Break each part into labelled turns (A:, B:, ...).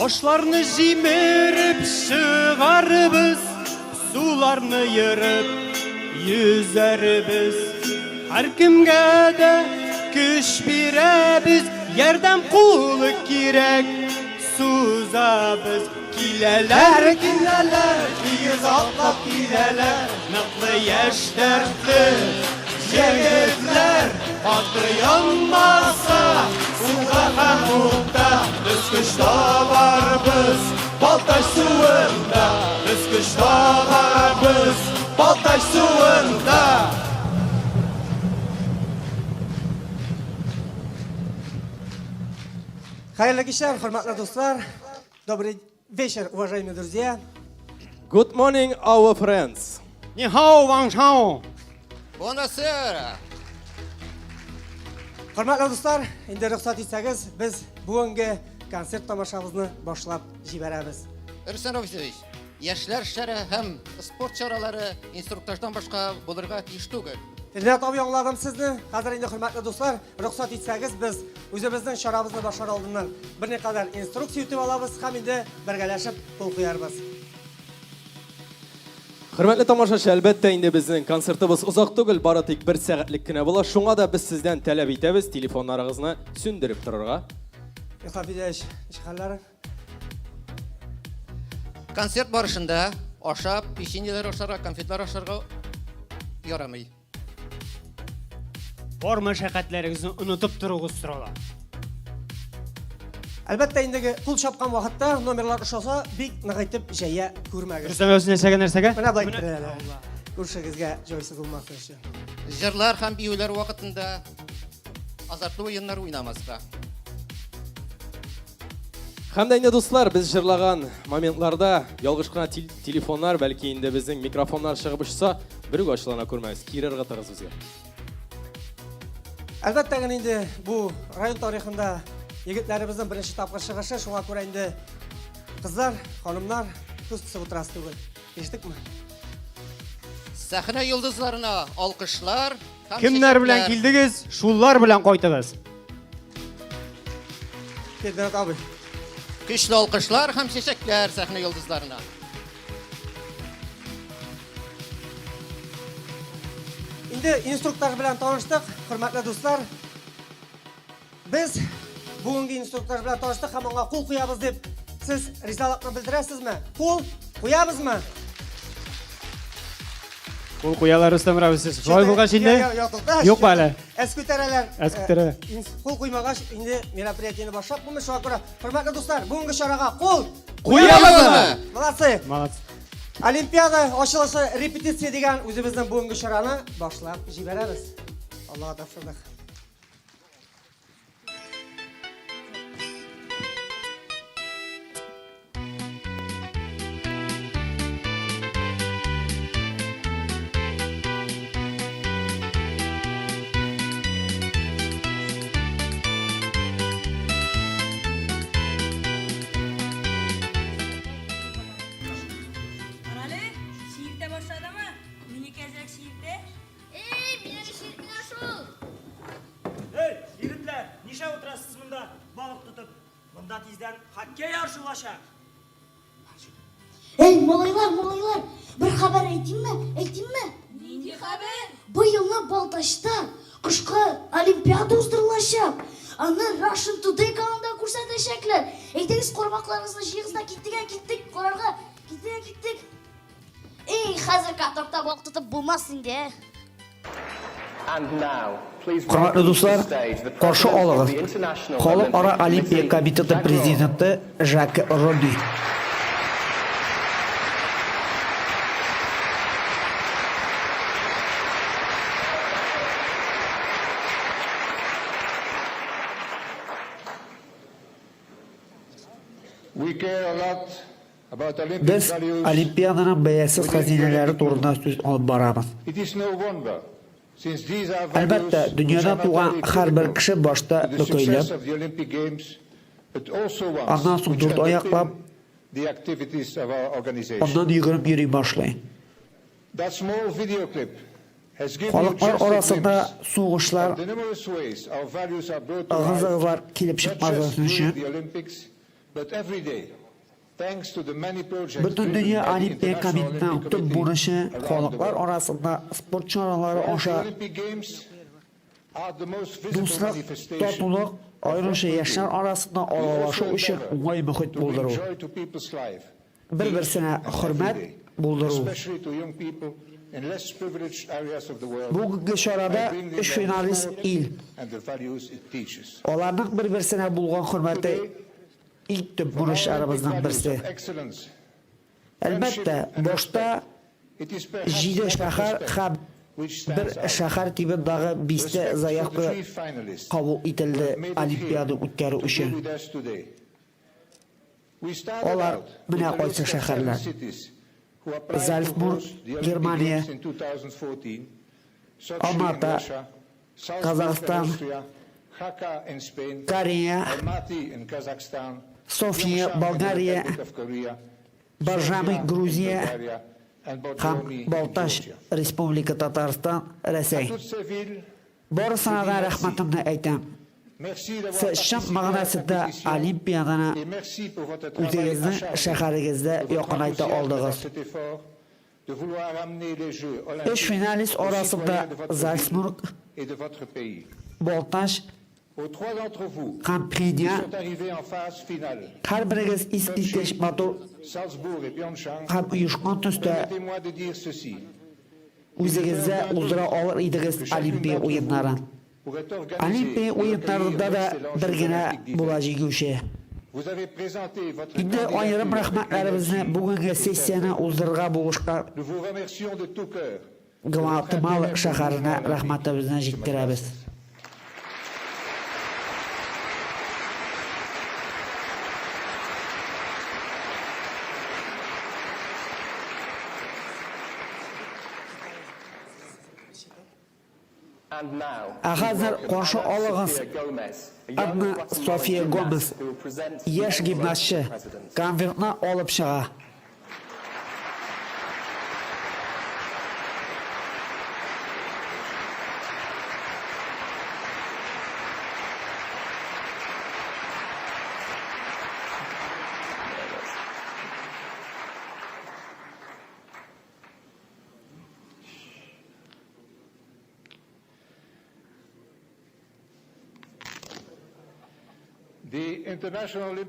A: Taşlarını jimirip çıgarıbız, sularını yırıp yüzerbiz. Her kimge de güç birebiz, yerden kulluk girek suzabız. Kileler, kiyiz atlap kileler, naklı yeşlerdi yigitler. Adı yanmasa, suda hamutta, biz kışta varbiz, Baltaş suvunda. Biz kışta varbiz, Baltaş suvunda.
B: Hayırlı kişiler, hürmetli dostlar. Добрый вечер, уважаемые друзья.
C: Good morning, our friends.
A: Ni hao, Wang Chao.
D: Buonasera.
B: Hürmetli dostlar, endi ruxsat etsəgiz, biz bugungi konsert tomoshabimizni boshlab jiberamiz.
D: Ирсан Рафисович, яшьләр эшләре һәм спорт чаралары инструктаждан башка булырга тиеш түгел.
B: Hürmet abi yolladım sizni. Hazır endi hürmetli dostlar, ruxsat etsəgiz biz özümüzün şarabımızı başlar aldığından bir ne kadar instruksiya yutib alabız, hem endi birgalashib qo'l qo'yarmiz.
C: Hürmetli tomoshachi, albatta endi bizning konsertimiz uzoq tugul, bari tek 1 soatlikkina bo'la. Shunga da biz sizdan talab etamiz, telefonlaringizni sundirib turarga.
B: Xafidesh, ishxonlaring.
D: Концерт барышында ашап, печеньеләр ашарга, конфетлар ашарга ярамый.
A: Bor məşəqqətlərinizi unutub duruğuz sırala.
B: Albatta endigi pul chopgan vaqtda nomerlar ushasa, bek nig'aytib jaya ko'rmagiz.
A: Rüstem özü нәрсәгә?
B: Mana bu aytdilar. Ko'rishingizga joysiz bo'lmaslik uchun.
D: Җырлар һәм биюләр вакытында азартлы уеннар уйнамаска.
C: Hamda endi do'stlar, biz jırlagan momentlarda yolg'iz qana telefonlar, balki endi bizning mikrofonlar chiqib ushsa, bir go'shlana ko'rmaysiz. Kirarga tig'iz bizga.
B: Albatta endi bu rayon tarixida yigitlarimizning birinchi topqir chiqishi, shunga ko'ra endi qizlar, xonimlar ko'z qisib o'tirasiz tugul. Eshitdikmi?
D: Сәхнә йолдызларына алкышлар һәм
A: Kimler bilan
D: чәчәкләр.
A: kildiniz? Şullar bilan qaytdınız.
B: Keldirat abi.
D: Көчле алкышлар һәм чәчәкләр сәхнә йолдызларына.
B: Endi instruktor bilan tanishdik, hurmatli do'stlar. Biz bugungi instruktor bilan tanishdik, ham unga qo'l qo'yamiz deb siz rizolatni bildirasizmi? Qo'l qo'yamizmi?
A: Qo'l qo'yalar Rüstem Ravisiz. Shoy bo'lgan şimdi? Yo'q hali.
B: Eskutaralar.
A: Eskutaralar.
B: Qo'l qo'ymagach, endi meropриятиеni boshlab bo'lmish. Shunga ko'ra, hurmatli do'stlar, bugungi charaga qo'l
D: Qo'yamizmi?
B: Молодцы.
A: Молодцы.
B: Olimpiada ochilishi repetitsiya degan o'zimizning bugungi sharani boshlab jiberamiz. Allohga topshirdik.
E: Arali, şiirde başladı mı? Minik ezek şiirde.
F: Benim şirkin aşıl.
G: Hey, yigitlar, nisha o'tirasiz bunda baliq tutib? Bunda tezdan hakka yarışılashak.
F: Hey malaylar, bir haber aytayım mı?
E: Neydi haber?
F: Bu yılın Baltaş'ta kışkı olimpiyada uzdurulacak. Anı Russian Today kanalında ko'rsatishaklar. Aytdingiz qo'rmoqlaringizni yig'izdan ketdik, qo'rarga ketdik. Ey, hozir katorda baliq tutib bo'lmasin de.
H: Hurmatli do'stlar, qarshi oling'iz. Xalqaro Olimpiya komiteti prezidenti Jak Robi. Biz Olimpiadaning bayasiz xazinalari to'g'risida so'z olib boramiz. Albatta, dunyoda tug'an har bir kishi boshda o'ylab, ondan so'ng to'rt oyoqlab, ondan yugurib yuriy boshlaydi. Xalqlar orasida so'g'ishlar, ag'izlar kelib chiqmasligi uchun Butun dünya Olimpiya komitetining tub bo'lishi, xalqlar orasida sport choralari osha do'stlik, totuvlik, ayrimcha yoshlar orasida aralashuv uchun o'ng'ay muhit bo'ldiruv. Bir-birsini hurmat bo'ldiruv. Bugungi chorada 3 finalist il. Ularning bir-birsini bo'lgan hurmati ilk tub bo'lishlarimizdan birisi. Albatta, boshda Jide shahar ham bir shahar tipidagi 5 ta zayoqqa qabul etildi Olimpiada o'tkazish uchun. Ular mana qaysi shaharlar? Salzburg, Germaniya, Almaty, Qozog'iston, Koreya, Sofiya, Bolgariya, Barjami, Gruziya, ham Baltash Respublika Tatariston, Rossiya. Borisina rahmatimni aytaman. Siz shim ma'nosida Olimpiyadani o'zingizni shaharingizda yoqinayta oldingiz. 3 finalist orasida Salzburg, Baltash, Kampaniya, har birigiz istish motor ham uyushqon tusda o'zingizga uzdira olar edingiz Olimpiya o'yinlarini. Olimpiya o'yinlarida da birgina bo'lajak o'sha. Endi ayrim rahmatlarimizni bugungi sessiyani uzdirgan bo'lishga Gvatemala shaharina rahmatimizni yetkazamiz. Hozir qarshi olamiz Anna Sofia Gomez, yosh gimnastchi, konvertni olib chiqa.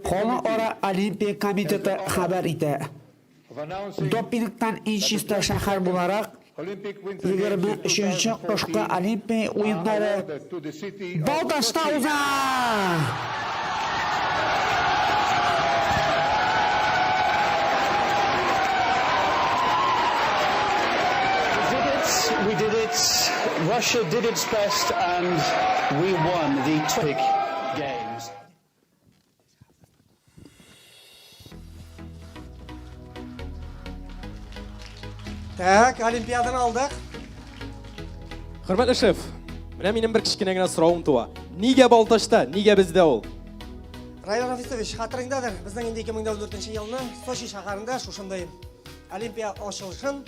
H: Xalqaro Olimpiya komiteti xabar etdi. Dopingdan inchista shahar bo'laroq 23-qo'shqa Olimpiya o'yinlari Baltashda o'zadi.
I: We did it. Russia did its best and we won the Olympic Games.
B: Так, Olimpiadani oldik.
C: Hurmatli shef, mana mening bir kichkinagina so'rovim tuva. Nega Baltashda, nega bizda ol?
B: Rayon Rafisovich, xatiringdadir, bizning endi 2014-yilni Sochi shaharida shunday Olimpiya ochilishini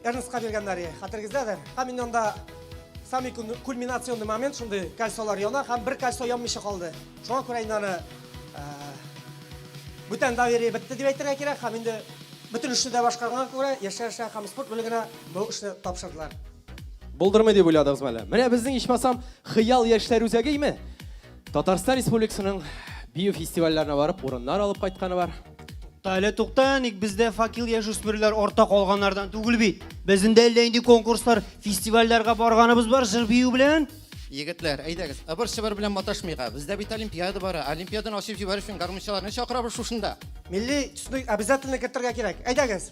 B: Ernest berganlari xatiringizdadir. Hamindonda sami kulminatsion moment shunday kalsolar yona, ham bir kalso yonmishi qoldi. Shunga ko'ra indani butun davriy bitdi deb aytira kerak. Ham endi bütün ishni da boshqargan ko'ra yashash ham sport bo'ligina bu ishni topshirdilar.
C: Bo'ldirma deb o'yladingiz mana. Mana bizning ishmasam xiyol yoshlar o'zagaymi? Tatariston Respublikasining biyo festivallariga borib o'rinlar olib qaytgani bor.
A: Tayla to'xtanik, bizda fakil yosh-o'smirlar ortda qolganlardan tugilbi. Bizning endi konkurslar, festivallarga borganimiz bor Zirbiyu bilan.
D: Yigitlar, aydagiz, bir bilan matashmayqa. Bizda bitta olimpiada bor. Olimpiadan oshib yuborish uchun garmishlarni chaqirib shunda.
B: Milliy tusni обязательно keltirga kerak. Aydagiz.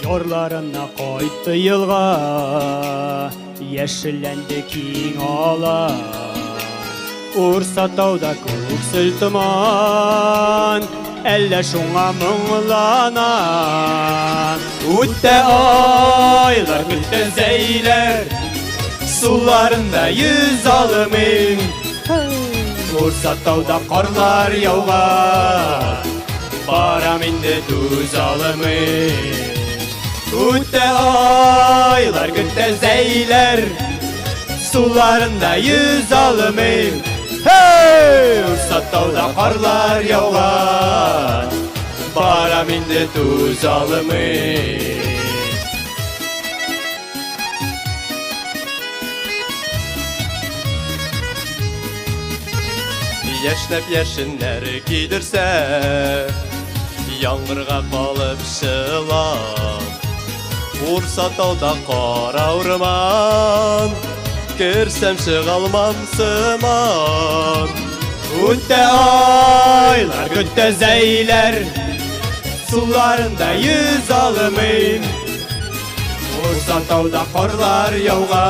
A: торларына қайтты елға, яшілленді кең ала. Урсатауда көксіл тұман, әлі шуңа мұңланан. Өтті айлар, күтті зәйлер, суларында yüz алымын. Урсатауда қарлар яуға, барам инде дүз алымын. Өтті айлар, күтті зәйлер, суларында yüz алымын. Урсатауда қарлар яуға, барам инде дүз алымын. Яшнәп яшінләр кидірсе, яңғырға қалып шылам. Урсатауда қара урман, көрсем шығалмам сыман. Өтті айлар, күтті зәйлер, суларында yüz алымын. Урсатауда қарлар яуға,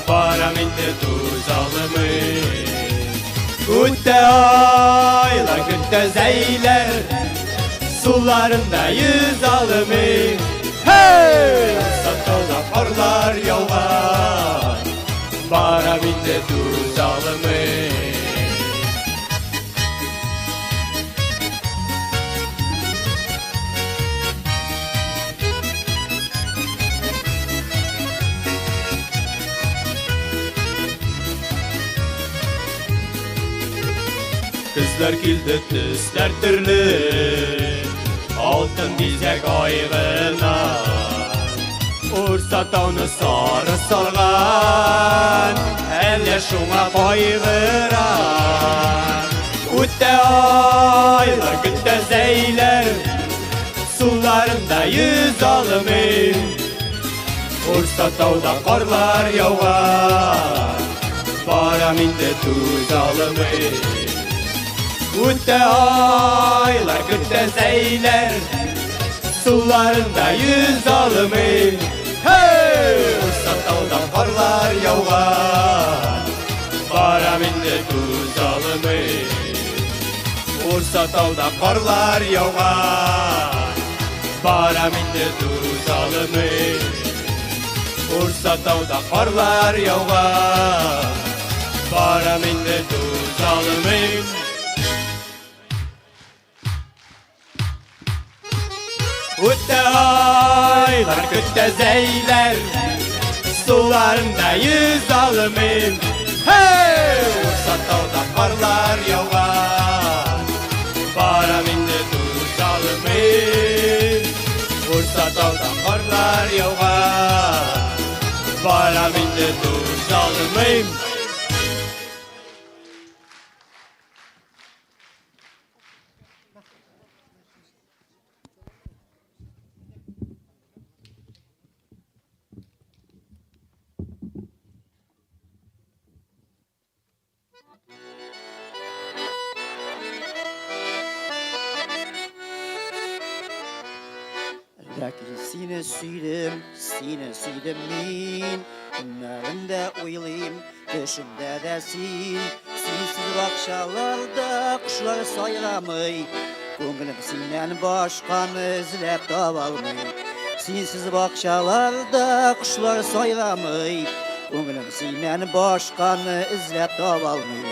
A: барам инде дүз алымын. Өтті айлар, күтті зәйлер, суларында yüz алымын. Урсатауда қарлар яуға, барам инде дүз алымын. Күзләр килде, төсләр төрле, алтын бизәк айгына. Урсатауны сары сарган, әллә шуңа кайгыран. Үтте айлар, күтте зәйлер, суларында yüz алымын. Урсатауда қарлар яуға, барам инде дүз алымын. Үтті айлар, күтті зәйлер, суларында yüz алымын. Урсатауда қарлар яуға, барам инде дүз алымын. Урсатауда қарлар яуға, барам инде дүз алымын. Урсатауда қарлар яуға, барам инде дүз алымын. Өтті айлар, күтті зәйлер, суларында yüz алымын. Урсатауда қарлар яуға, барам инде дүз алымын. Урсатауда қарлар яуға, барам инде дүз алымын.
J: Lakin seni süydüm min. Günlerinde uylayım, düşümde de sin. Sensiz bakşalarda kuşlar sayramay. Көңілім сенен başqanı izlep tabalmay. Sensiz bakşalarda kuşlar sayramay. Көңілім сенен başqanı izlep tabalmay.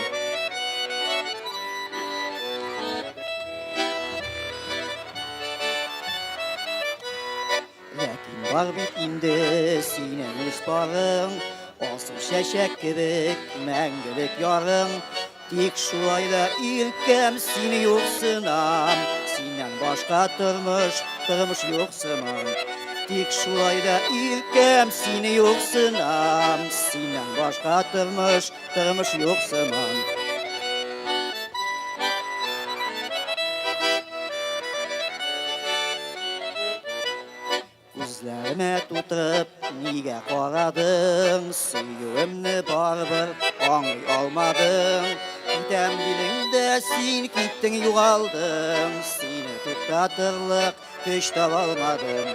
J: Lakin var bit indi sinen öz barın. Asıl şeşek kibik, мәңгілік yarın. Тек şuayda ilkem seni yoksunam. Senden başka durmuş yoksunam. Tek şuayda ilkem seni yoksunam. Senden başka durmuş yoksunam. Gözlerime tutup niye qaradın? Sevgimni baribir anlay olmadın. Kitem dilinde sin gittin yuğaldın, seni tutatırlık güç tavalmadım.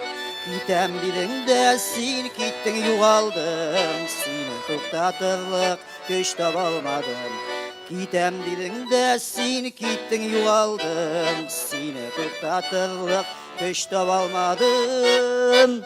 J: Kitem dilinde sin gittin yuğaldın, seni tutatırlık güç tavalmadım. Kitem dilinde sin gittin yuğaldın, seni tutatırlık güç tavalmadım.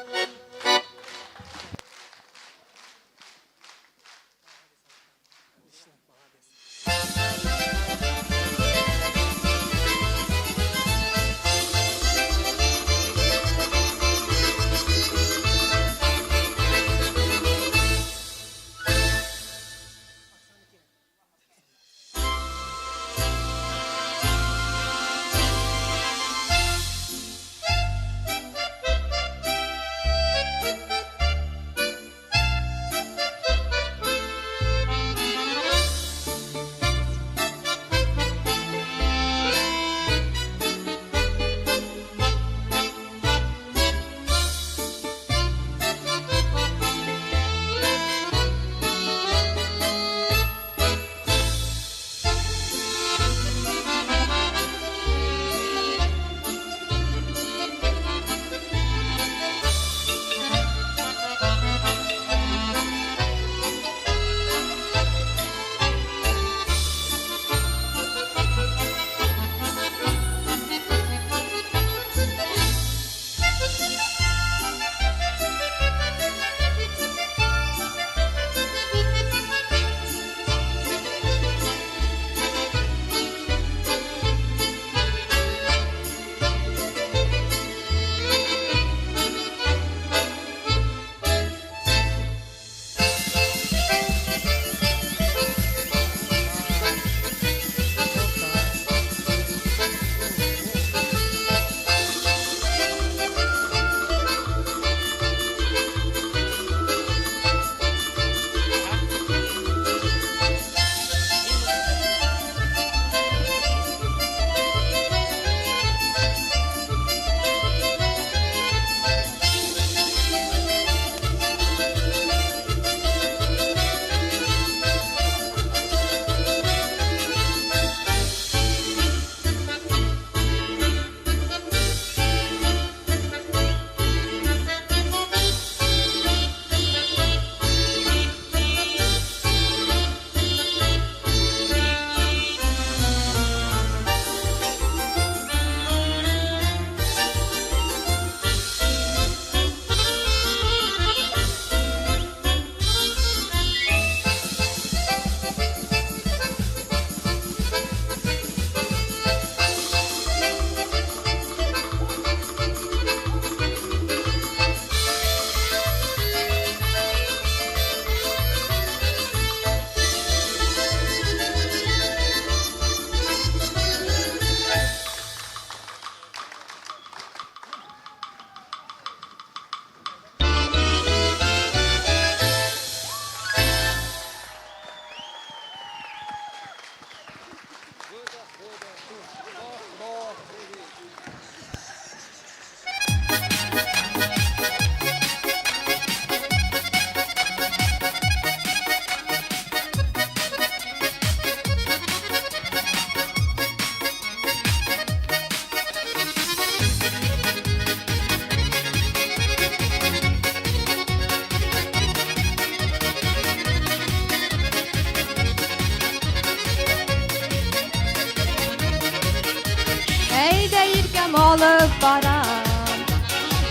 K: alıp baram,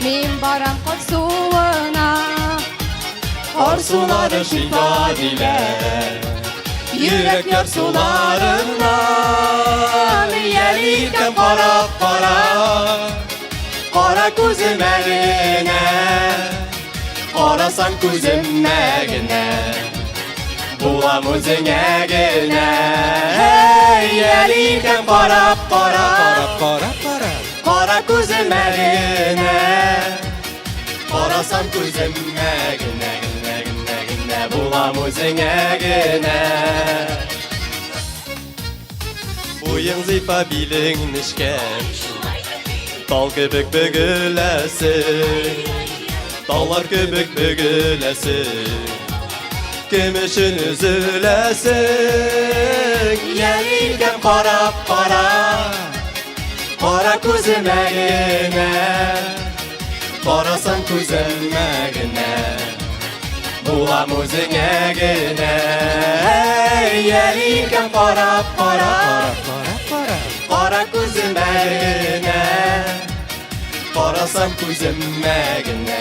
K: min baram kol suuna.
C: Kor suları şifa dile, yürek yar sularından. Yerliken para para, kara kuzum eline, karasan kuzum megine, bulamızın egine. Hey, yerliken para para, kara kuzum eline, karasan kuzum megine, bulamızın egine. Uyun zifa bilin nişken, dal köpük bөгülesin, dallar köpük bөгülesin, gümüşün üzülesin. Gelirken qarab qara Qara ko'zimagina Qarasam ko'zimagina Bulam o'zingagina Gelirken qarab qara Qara ko'zimagina Qarasam ko'zimagina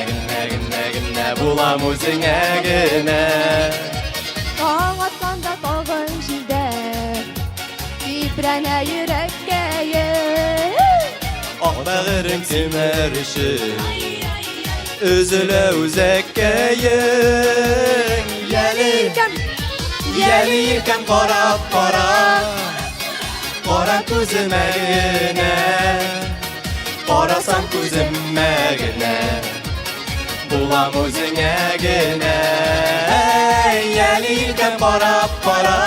C: Bulam o'zingagina
K: Taң atqанда тагын җилдә Типрәнә йөрәккәем
C: Ак бәгырем тимериши Üzüle uzakkayin Gelirken qarab qara Qara ko'zimagina Qarasam ko'zimagina Bulam o'zingagina Gelirken qarab qara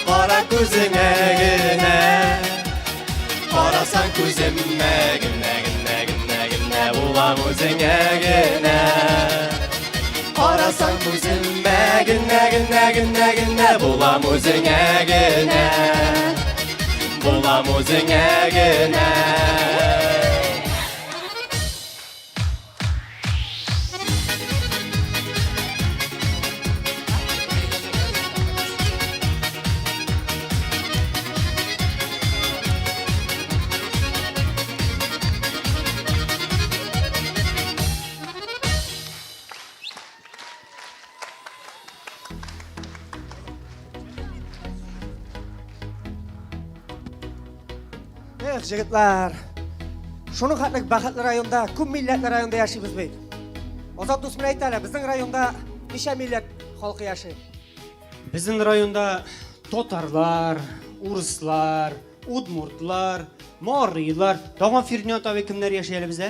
C: Qara ko'zimagina Qarasam ko'zimagina Bulam o'zingagina Qarasam ko'zimagina Bulam o'zingagina Bulam o'zingagina
B: Jigitlar. Şunun hatlik baxtli rayonda, ko'p millatli rayonda yashaymiz biz. Ozod do'stlar aytadilar, bizning rayonda necha millat xalqi yashaydi?
A: Bizning rayonda totarlar, uruslar, udmurtlar, moriylar, tag'in Firdinyotovi kimlar yashaydi bizda?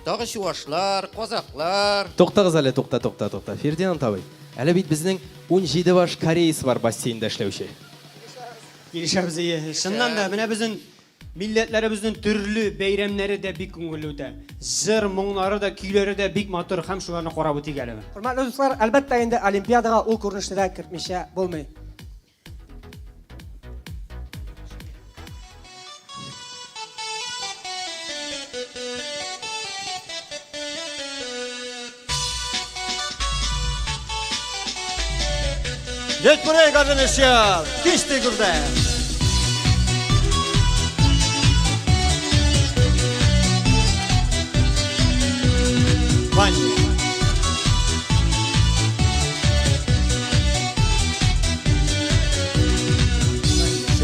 D: Тағы шуашлар, казаклар.
C: Тоқтағыз әлі, тоқта. Фердинанд абай. Әлі бит біздің 17 баш кореец бар бассейнда эшләүче.
A: Келишәбез. Шыннан да менә безнең милләтләребезнең төрле бәйрәмнәре дә бик күңелле. Җыр, моңнары да, көйләре дә бик матур һәм шуларны карап үтик әле.
B: Hurmatli do'stlar, albatta endi olimpiadaga ул ko'rinishda kiritmishya bo'lmay.
A: Get buraya arkadaşlar. Geçti burada. Vanya.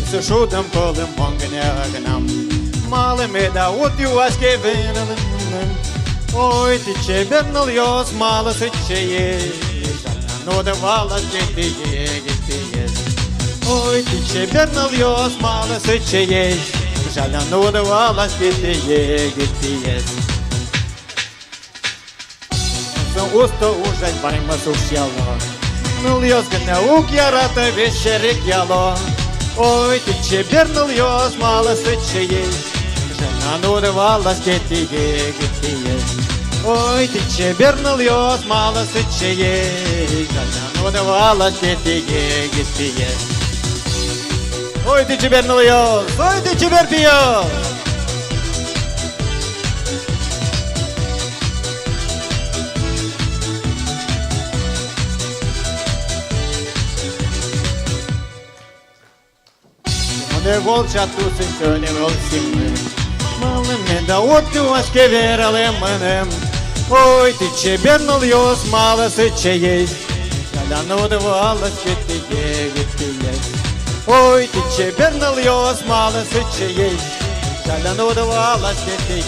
A: Все шутом полым понгнягнам. Малыми да вот у вас кевеном. Ой, ты чебернул ёс, мало сычее. Ну давала гитие. Ой, ты чебернул ёс, мало сычее. Жаля, ну давала гитие. Usta ужать барыма сушьяло. Нул ёс гына ук ярата вечерик яло. Ой, ты чебернул ёс, мало сычее. Жаля, ну давала гитие. Ой, ты чебернул ёс, мало сычее. Жаля, ну давала гитие. Ой, ты чебернул ёс, ой, ты чеберпиёс. Не волча туси сьогодні волсіми. Малими да от у вас кеверали мене. Ой, ти чебернул ёс, мало сычее. Жаля, ну давала гитие. Ой, ты чебернул ёс, мало сычее. Жаля, ну давала гитие.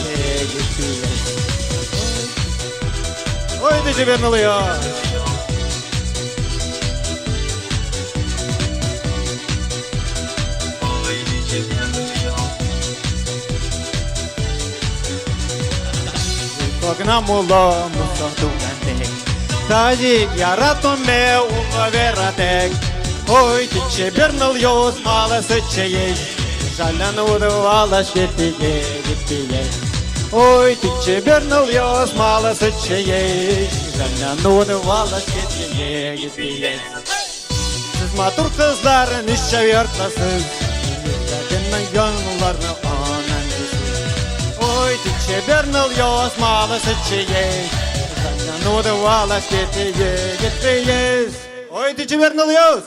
A: Ой, ты чебернул ёс. Огнамуло мусотугантек. Тазик яратоме умавератек. Ой, ты чебернул ёс, мало сычее. Жаля, ну давала гитие. Ой, ты чебернул ёс, мало сычее. Жаля, ну давала гитие. матур кызлар нишләп яртасыз? Йөрәгемнең яңларны анандысыз. Ой, ты чебернул ёс, малысы чией. Ну да вала свете егет. Ой, ты чебернул ёс.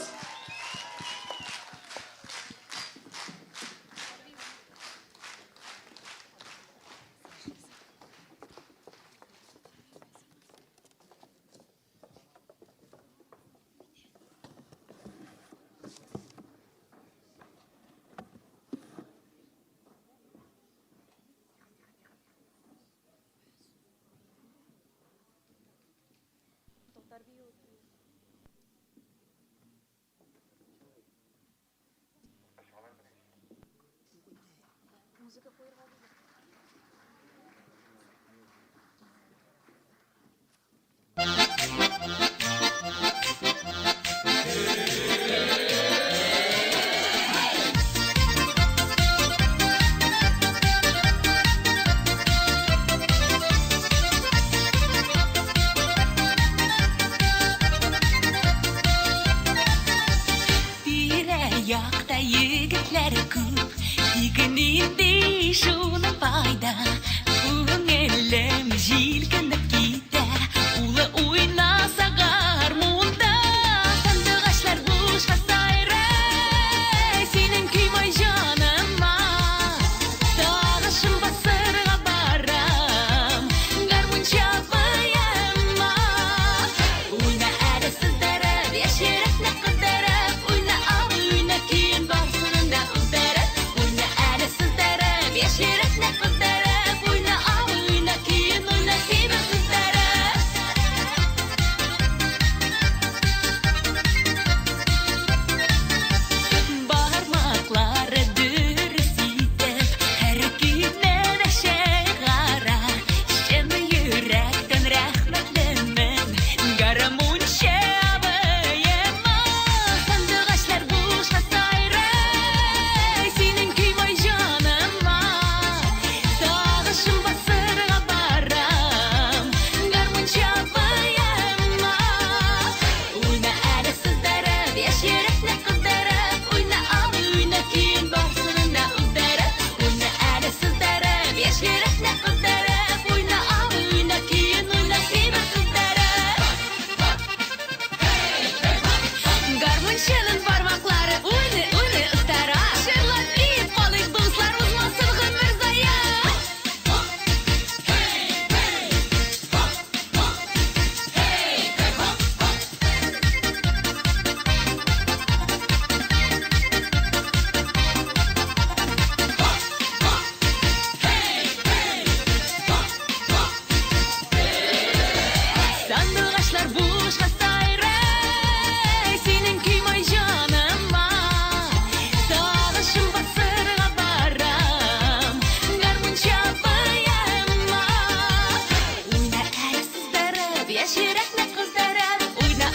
L: Yakta yigitler ko'p, yig'inindi shuni foyda. Ko'nglim jilkinib ketar, uli o'ynasa garmonda. Sandiqashlar bo'shqa sayray, sening kuymay jonimma. Tog'ishim basirga baram, garmon chalmayamma. O'yna arasiz darab, yashirakni qidirib, o'yna o'yna keyin borsunda uzdarib. O'yna arasiz darab, yashirakni qidirib, o'yna o'yna keyin o'yna sevib uzdarib. Barmoqlari dursitib, harakatlar ashag'ara. Shimi yurakdan rahmatliman, garamon shabayama. Sandiqashlar bo'shqa sayray, sening kuymay jonimma. Tog'ishim basirga baram, garmon chalmayamma. O'yna arasiz darab, yashirakni qidirib, o'yna o'yna keyin borsunda uzdarib. O'yna arasiz darab, yashirakni qidirib, o'yna o'yna keyin o'yna sevib uzdarib. Garmonchining barmoqlari o'yna istara. Sherlar ip qoling do'stlar, uzmasin g'imir zaya. Sandiqashlar bo'shqa sayray, sening kuymay jonimma. Tog'ishim basirga baram, garmon chalmayamma. O'yna arasiz darab, yashirakni qizdarib, o'yna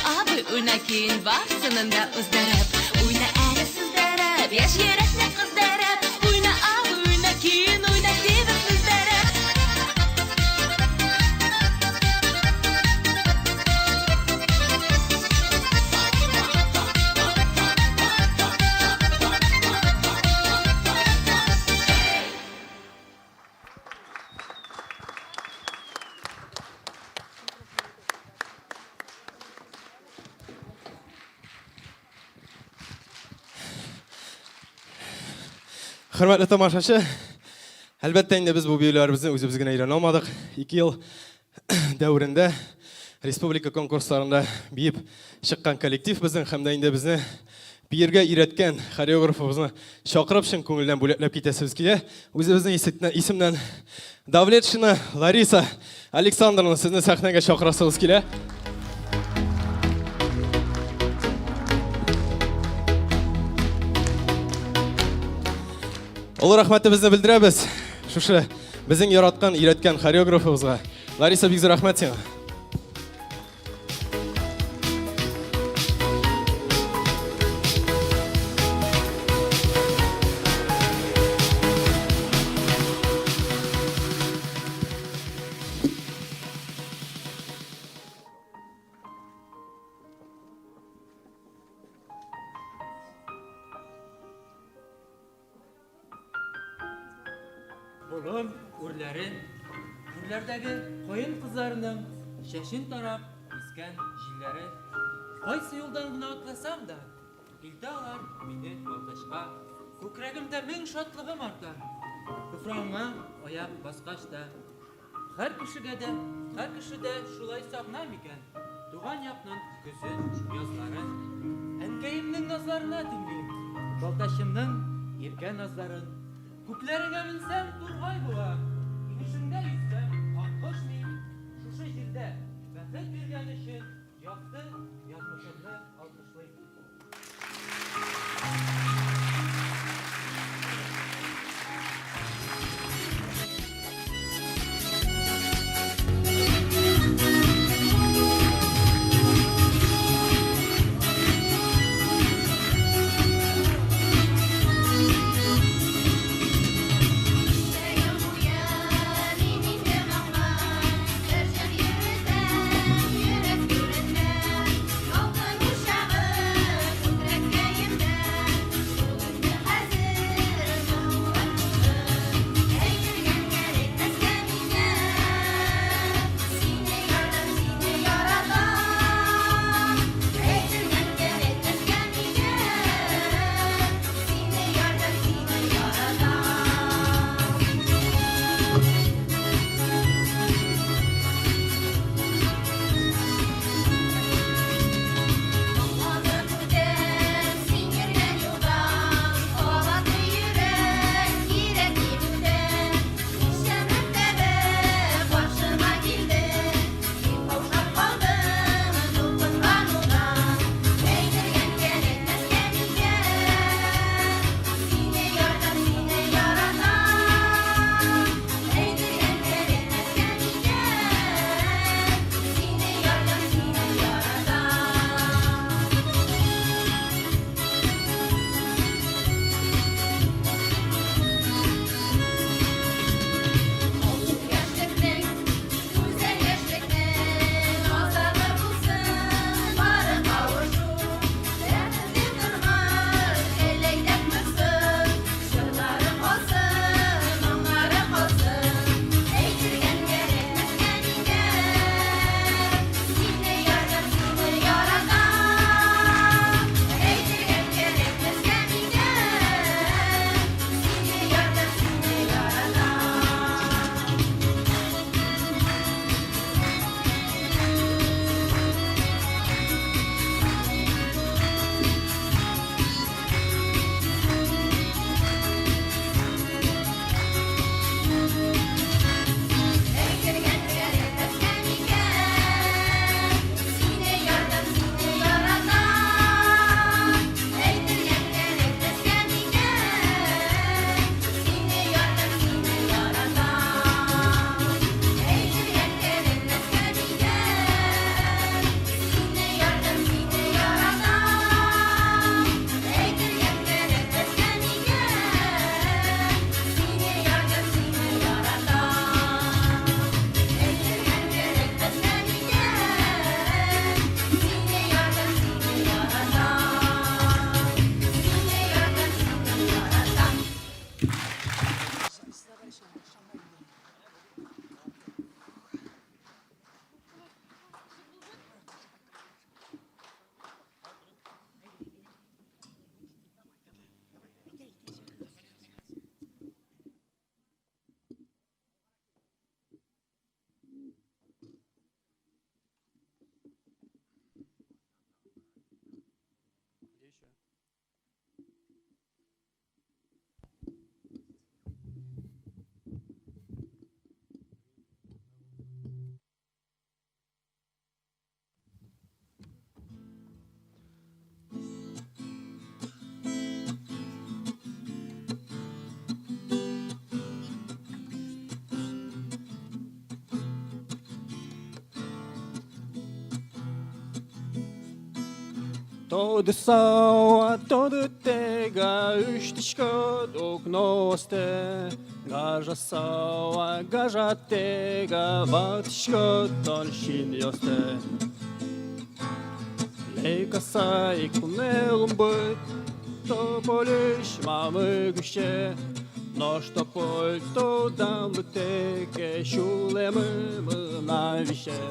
L: o'yna keyin borsinda uzdarib. O'yna arasiz darab, yashirakni qizdarib, o'yna o'yna keyin o'yna sevib uzdarib.
C: Hürmetli tamaşaçı, elbette indi biz bu büyülerimizi özümüzgene ayıran olmadık. 2 yıl dövründe Respublika konkurslarında biyip çıkan kolektif bizim hem de indi bizni bir yerge iretken koreografımızı şakırıp şın көңілден бөлеклеп кетесіз келе. Өзіміздің isimden Davletshina Larisa Alexandrovna sizni sahnaga chaqirasiz kelе. Улы рахматыбызны білдірәбіз. Шушы біздің яратқан, үйреткен хореографымызға. Лариса, бик зор рахмат сеңа.
M: Oğlum, urların, urlardagi koyun kızlarının şeşin tarap isken jilleri. Qaysi yoldan gına atlasam da, ildalar meni yoldaşqa. Ko'kragimda ming şotlığım artar. Kufranga oyak basqachda. Her kişide şulay sağnam iken. Tuğan yaknın gözü yazları. Enkeyimnin nazlarına dinleyim. Yoldaşımның erken nazların. Kuplarına binsem turgay buğa. İnişimde yüzsem akkoşmayayım. Şuşu jirde bәхет bergen için yaptı yazmışımды alkışlayayım.
N: Todo são, todo tega, ustiško dok noste. Gaja são, gaja tega, vatiško ton šinjoste. Leka sai kunelum but, to polish mamy guście. Nosto polto damluteke shulemı navişe.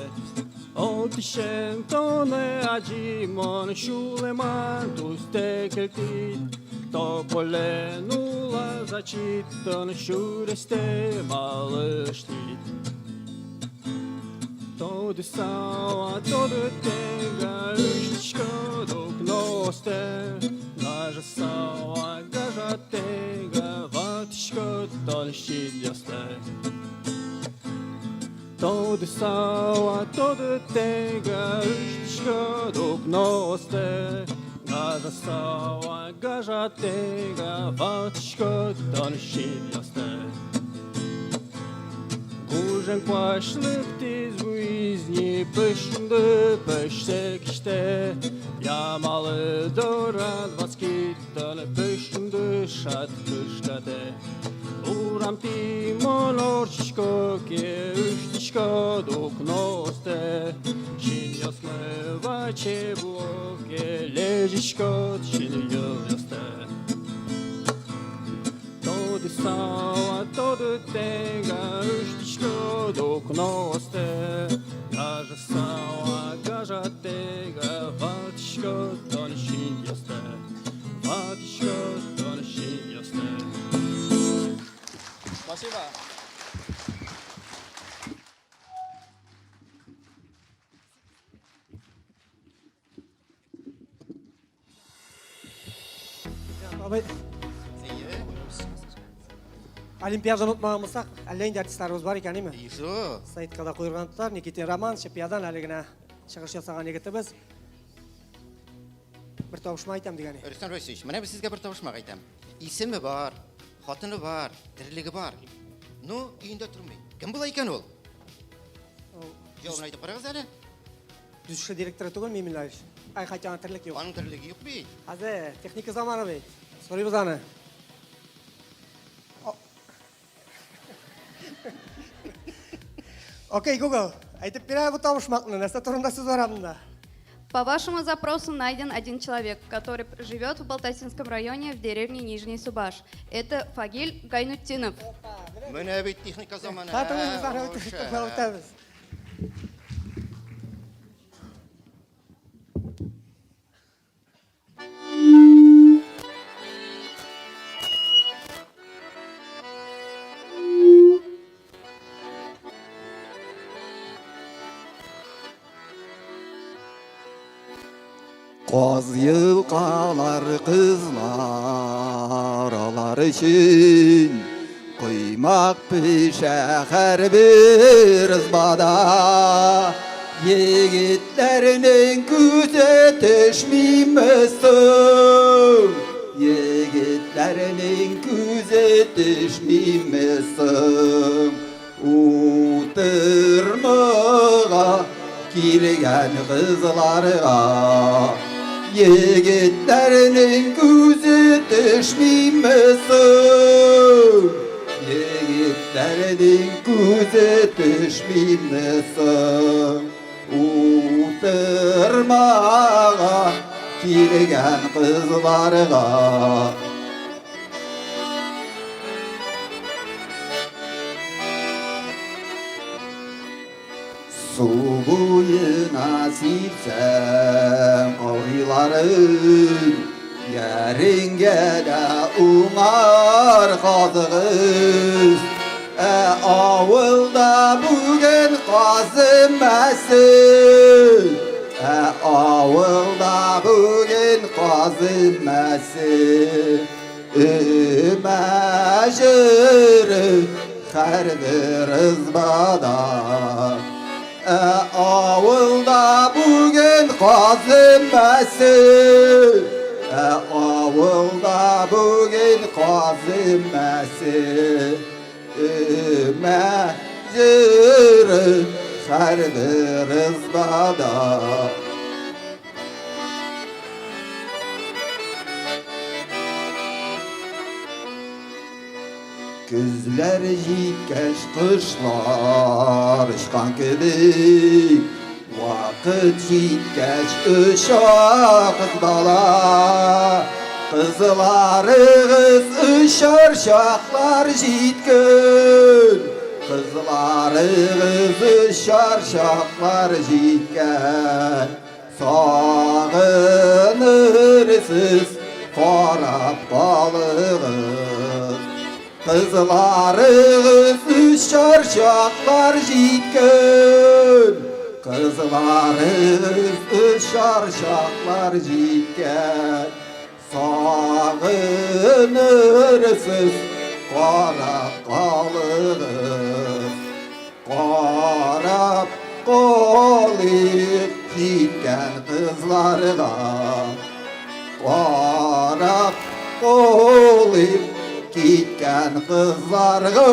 N: Otişen tone acimon shuleman tustekeltit. Topolen ula zachitton shureste malышtit. Todo são, todo tenga, ustiško dok noste. Gaža são, gaža tenga, vatiško ton šidjoste. Todo são, todo tenga, ustiško dok noste. Gaža são, gaža tenga, vatiško ton šidjoste. Gужен квашлык тез буизни пышынды пышсекіште. Ямалы дорад баскиттаны пышынды шат кышкате. Урам тимон орчишко ке үштишко дукносте. Шин ясны ваче блоке лежишко шин ясте. Todo são, todo tenga, ustiško dok noste. Gaža são, gaža tenga, vatiško ton šidjoste. Vatiško ton šidjoste. Спасибо.
B: Олимпиаданы ұтмағымызсақ, әлләйінде артистларымыз бар екен, еме?
D: Ишо.
B: Сайтқада қойырғандықтар, Никитин Роман, Шепиядан әлігіне шығыш жасаған егеті біз. Бір тауышма айтам дегені.
D: Рустам Ройсович, менә біз сізге бір тауышмақ айтам. Исімі бар, хатыны бар, тірлігі бар. Ну, үйінде тұрмай. Кім бұл екен ол? Жауабын айтып қарағыз әлі?
B: Дүзіші директоры түгіл, Мемилаевич. Ай, қайтжаңа тірлік yok.
D: Аның тірлігі yok бей.
B: Азы, техника заманы бей. Сорайбыз аны. Окей, Google, айтып бере бұл тауышмақны, нәрсе тұрында сөз бар абында.
K: По вашему запросу найден один человек, который живет в Балтасинском районе в деревне Нижний Субаш. Это Фагиль Гайнутдинов.
D: Менә бит техника заманы.
O: Қаз yılqalar qızlar alar için Kuymaq pişəxər bir ızbada Yigitlərinin küzetişmimizsin Yigitlərinin küzetişmimizsin Utırmağa kirgen kızlara Yigitlərinin küzetişmimizsin Yigitlərinin küzetişmimizsin Utırmağa kirgen kızlara Su boyuna silsem oyların Yeringe de umar kazığız Avılda bugün kazınmasın Avılda bugün kazınmasın Meciri her bir ızbada Avılda bugün kazınmasın Avılda bugün kazınmasın Meciri her bir ızbada Güzler yitkeş kışlar ışkan gibi Vakit yitkeş ışak dala Kızlarınız ışar şaklar jitken Kızlarınız ışar şaklar jitken Sağınırsız qarab qalığız Kızlarınız ışar şaklar jitken Kızlarınız ışar şaklar jitken Sağınırsız qarab qalığız Qarab qalıb gitken kızlarga Qarab qalıb gitken kızlarga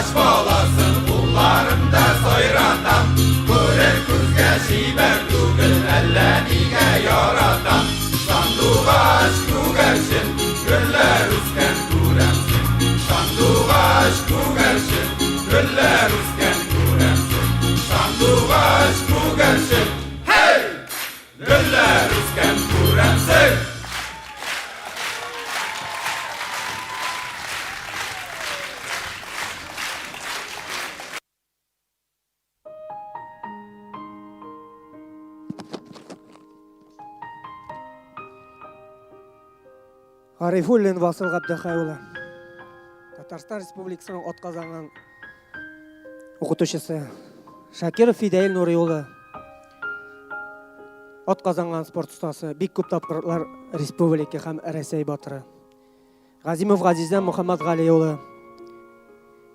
P: Sandуғаш боласын құлларымда сайратам, көрер күзге шибер түгіл әллә неге яратам. Sandуғаш күгәршін, гүлләр үскен күрәмсін. Sandуғаш күгәршін, гүлләр үскен күрәмсін. Sandуғаш күгәршін, hey! Гүлләр үскен күрәмсін.
B: Гарифуллин Васил Габдахайұлы, Татарстан Республикасының отказанған оқытушысы. Шакиров Фидаил Нуриұлы, отказанған спорт ұстасы, бик көп тапқырлар республика һәм Рәсәй батыры. Газимов Газиздан Мухаммад Ғалиұлы,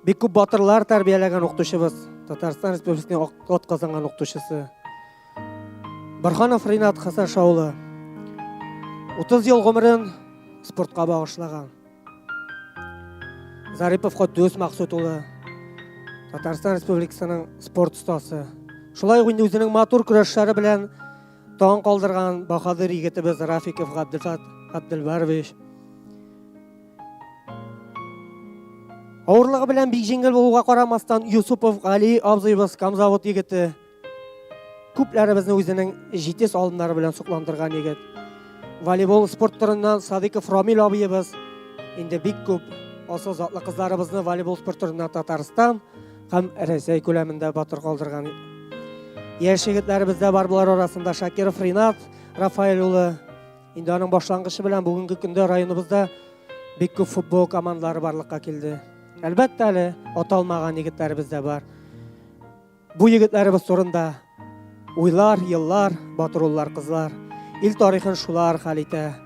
B: бик көп батырлар тәрбияләгән оқытушыбыз, Татарстан Республикасының отказанған оқытушысы. Барханов Ринат Хасан Шаулы, 30 ел ғұмырын спортқа бағышлаған. Зарипов Қотдус Мақсутұлы, Татарстан Республикасының спорт ұстасы. Шулай өзінің матур күрәшшәрі белән таң қалдырған баһадир егетебез Рафиков Габдилфат Габдилбарович. Ауырлығы белән бик җиңел булуга карамастан Юсупов Гали абзыйыбыз комзавод егете. Күпләребезне үзенең җитез алымнары белән сокландырган егет. Волейбол спорт түреннән Садиков Рамил абыебыз инде бик күп асыл затлы кызларыбызны волейбол спорт түреннән Татарстан һәм Рәсәй күләмендә батыр калдырган. Яшь егетләребездә бар булар арасында Шакиров Ринат Рафаэль улы. Инде аның башлангычы белән бүгенге көндә районыбызда бик күп футбол командалары барлыкка килде. Әлбәттә әле аталмаган егетләребез дә бар. Бу егетләребез турында уйлар, еллар, батыр уллар, кызлар. Ил тарихын шулар хәл итә.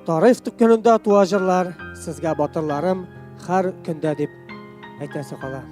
B: Тарих төпкенендә туа җырлар, сезгә батырларым һәр көндә дип әйтәсе кала.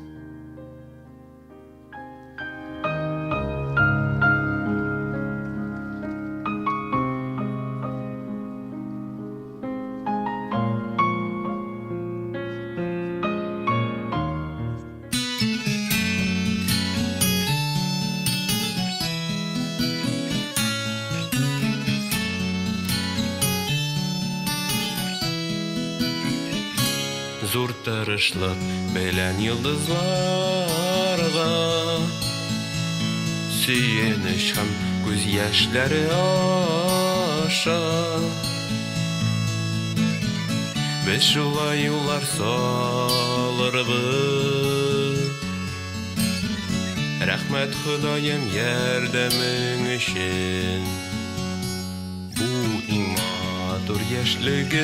Q: Зур тырышлык белән йолдызларга сөенеч һәм күз яшьләре аша без шулай юллар салырбыз. Рәхмәт Ходаем ярдәмең өчен, бу иң матур яшьлегебез.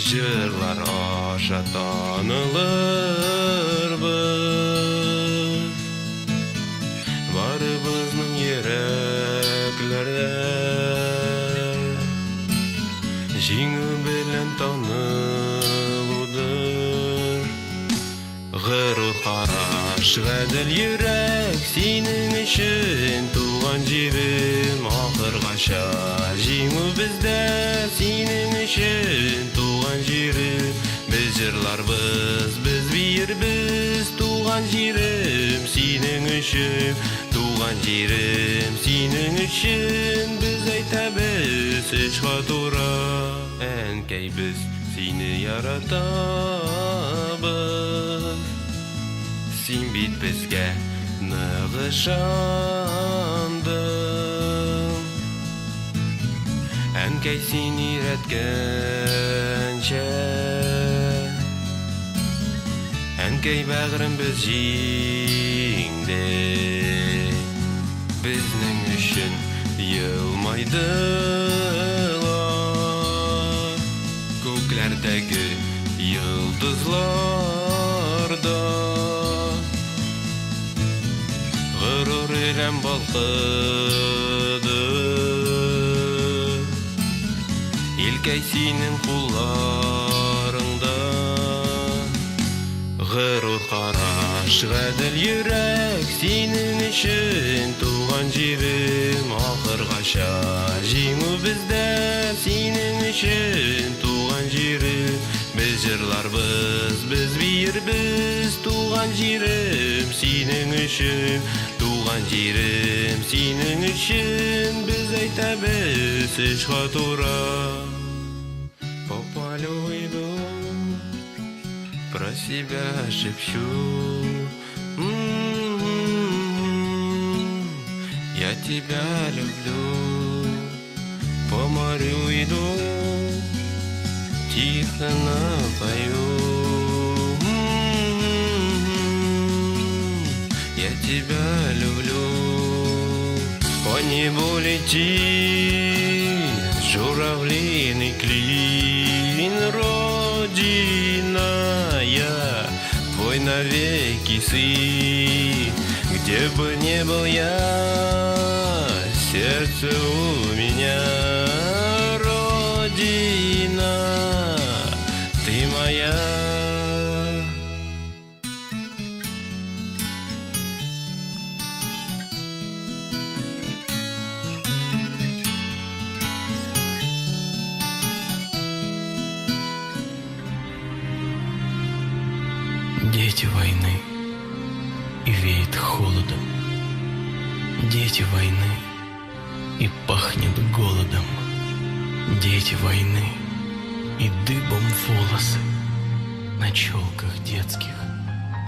Q: Җырлар аша танылырбыз. Барыбызның йөрәкләрдә җиңү белән танылудыр. Горур караш, гадел йөрәк синең өчен туган җирем ахыргача. Җиңү бездә синең өчен туган җирем. Без җырларбыз, без биербез туган җирем синең өчен. Туган җирем синең өчен без әйтәбез эчка тура. Әнкәй без сине яратабыз. Син бит безгә нык ышандың. Әнкәй син өйрәткәнчә, әнкәй бәгърем без җиңде. Безнең өчен елмайдылар күкләрдәге йолдызларда. Горур илем балкыды, илкәй синең кулларыңда. Горур караш, гадел йөрәк синең өчен туган җирем ахыргача. Җиңү бездә синең өчен туган җирем. Без җырларбыз. biz birbiz tuğan jirim senin üçün tuğan jirim senin üçün biz aytabız işqa tuра по полю иду про себя шепчу я тебя люблю по морю иду тихо напою я тебя люблю по небу летит журавлиный клин родиная твой навеки сын где бы не был я сердце у меня родина ты моя
R: Дети войны, и веет холодом. Дети войны, и пахнет голодом. Дети войны, и дыбом волосы. На челках детских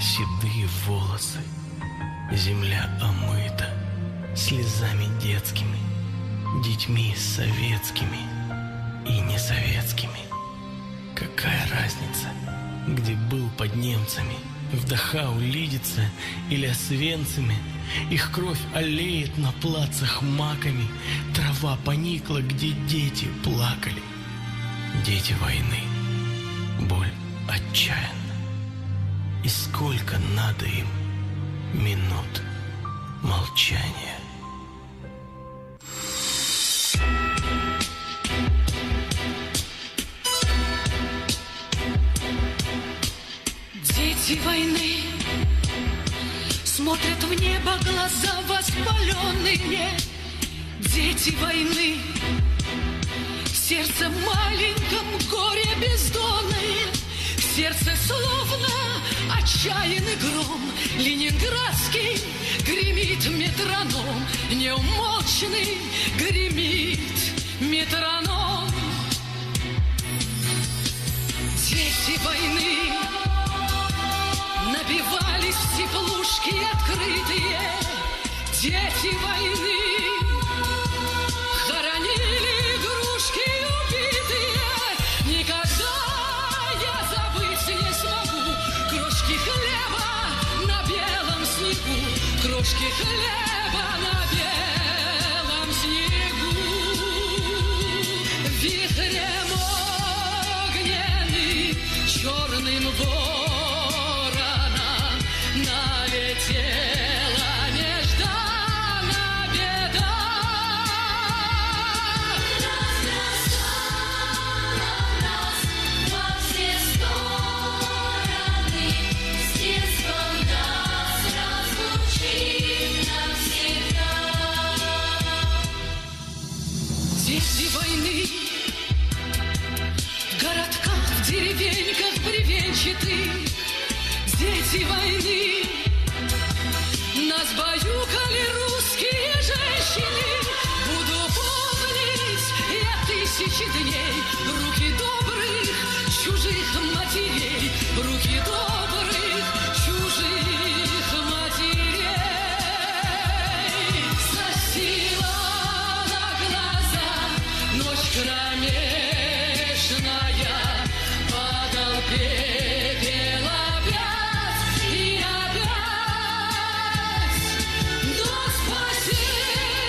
R: седые волосы. Земля омыта слезами детскими, детьми советскими и несоветскими. Какая разница, где был под немцами, в Дахау, Лидице или Освенциме? Их кровь аллеет на плацах маками, трава поникла, где дети плакали. Дети войны, боль отчаянна. И сколько надо им минут молчания.
L: Дети войны смотрят в небо глаза воспаленные. Дети войны в сердце маленьком горе бездонное. В сердце словно отчаянный гром ленинградский гремит метроном. Неумолчный гремит метроном. Дети войны набивались в теплушки открытые. Дети войны хоронили игрушки убитые. Никогда я забыть не смогу крошки хлеба на белом снегу. Крошки хлеба на белом снегу. Вихрем огненным черным вороном налетела нежданно беда. Разбросала нас во все стороны, с детством нас разлучив навсегда. Дети войны в городках, в деревеньках бревенчатых. Дети войны нас баюкали русские женщины. Буду помнить я тысячи дней руки добрых чужих матерей. Руки добрых чужих матерей. Засила на глаза ночь кромешная. Падал пепел опять и опять. Но спасение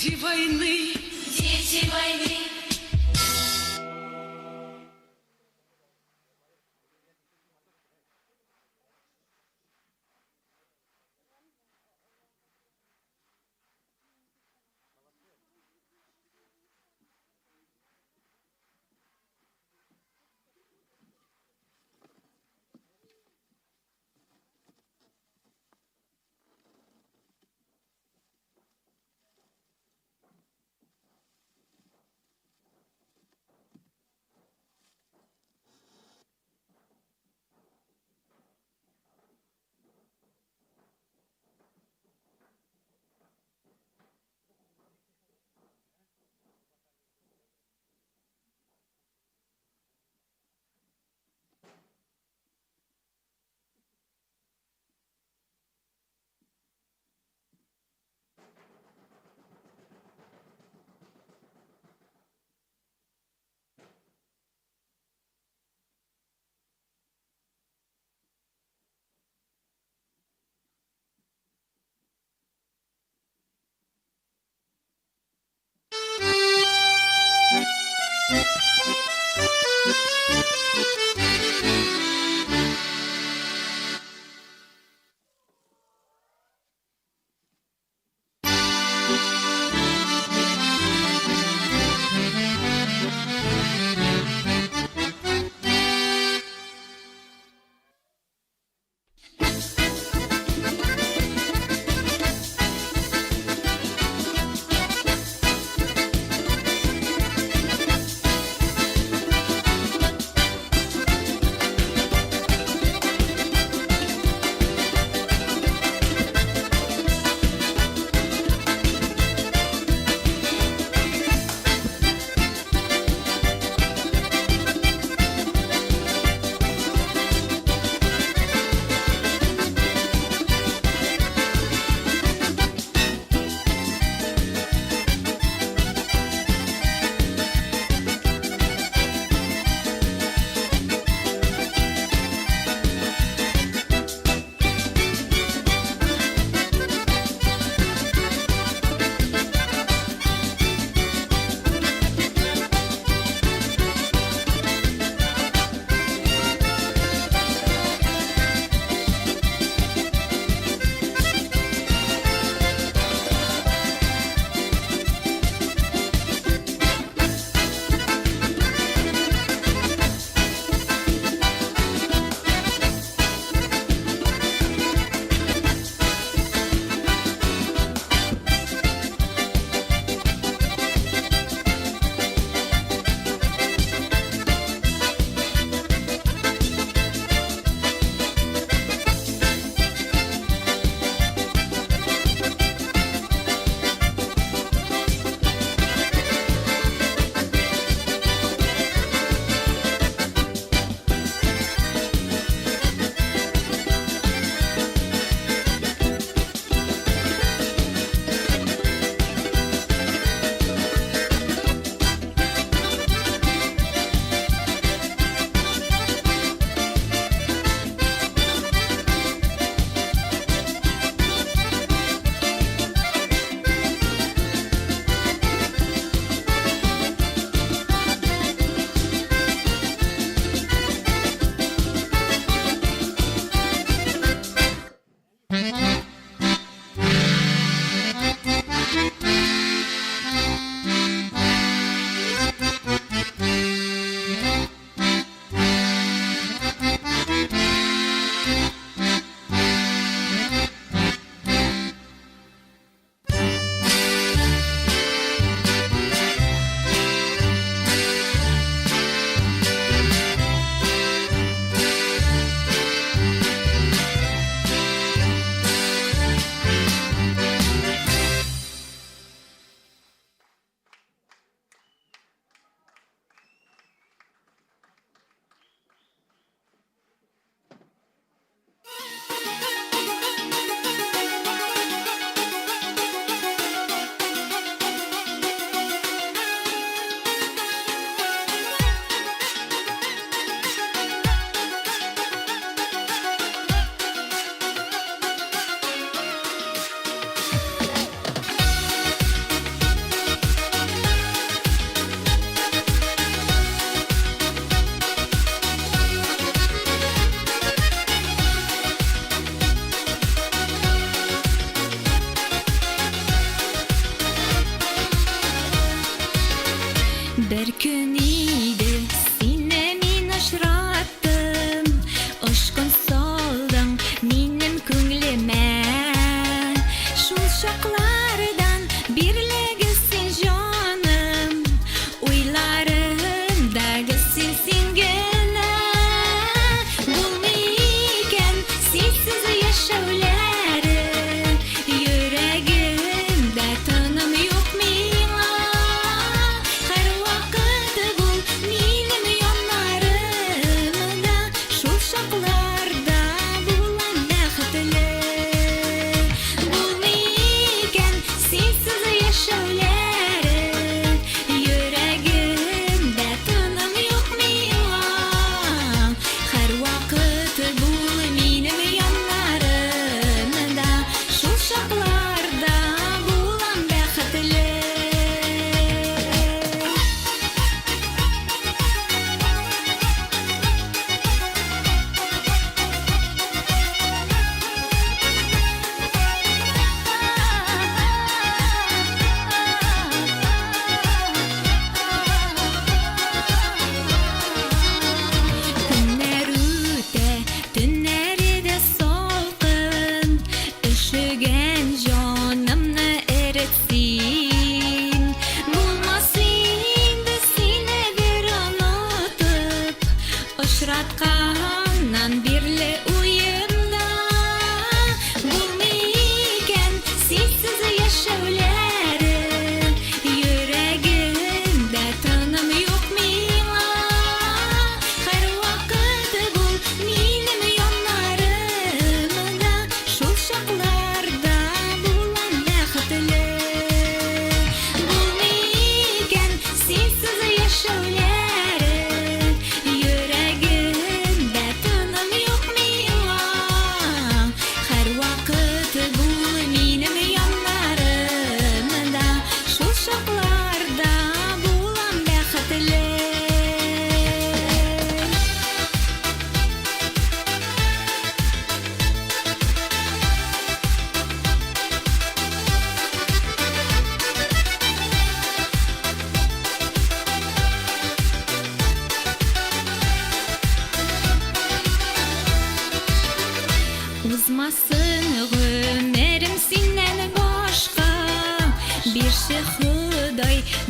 L: Дети войны. Дети войны.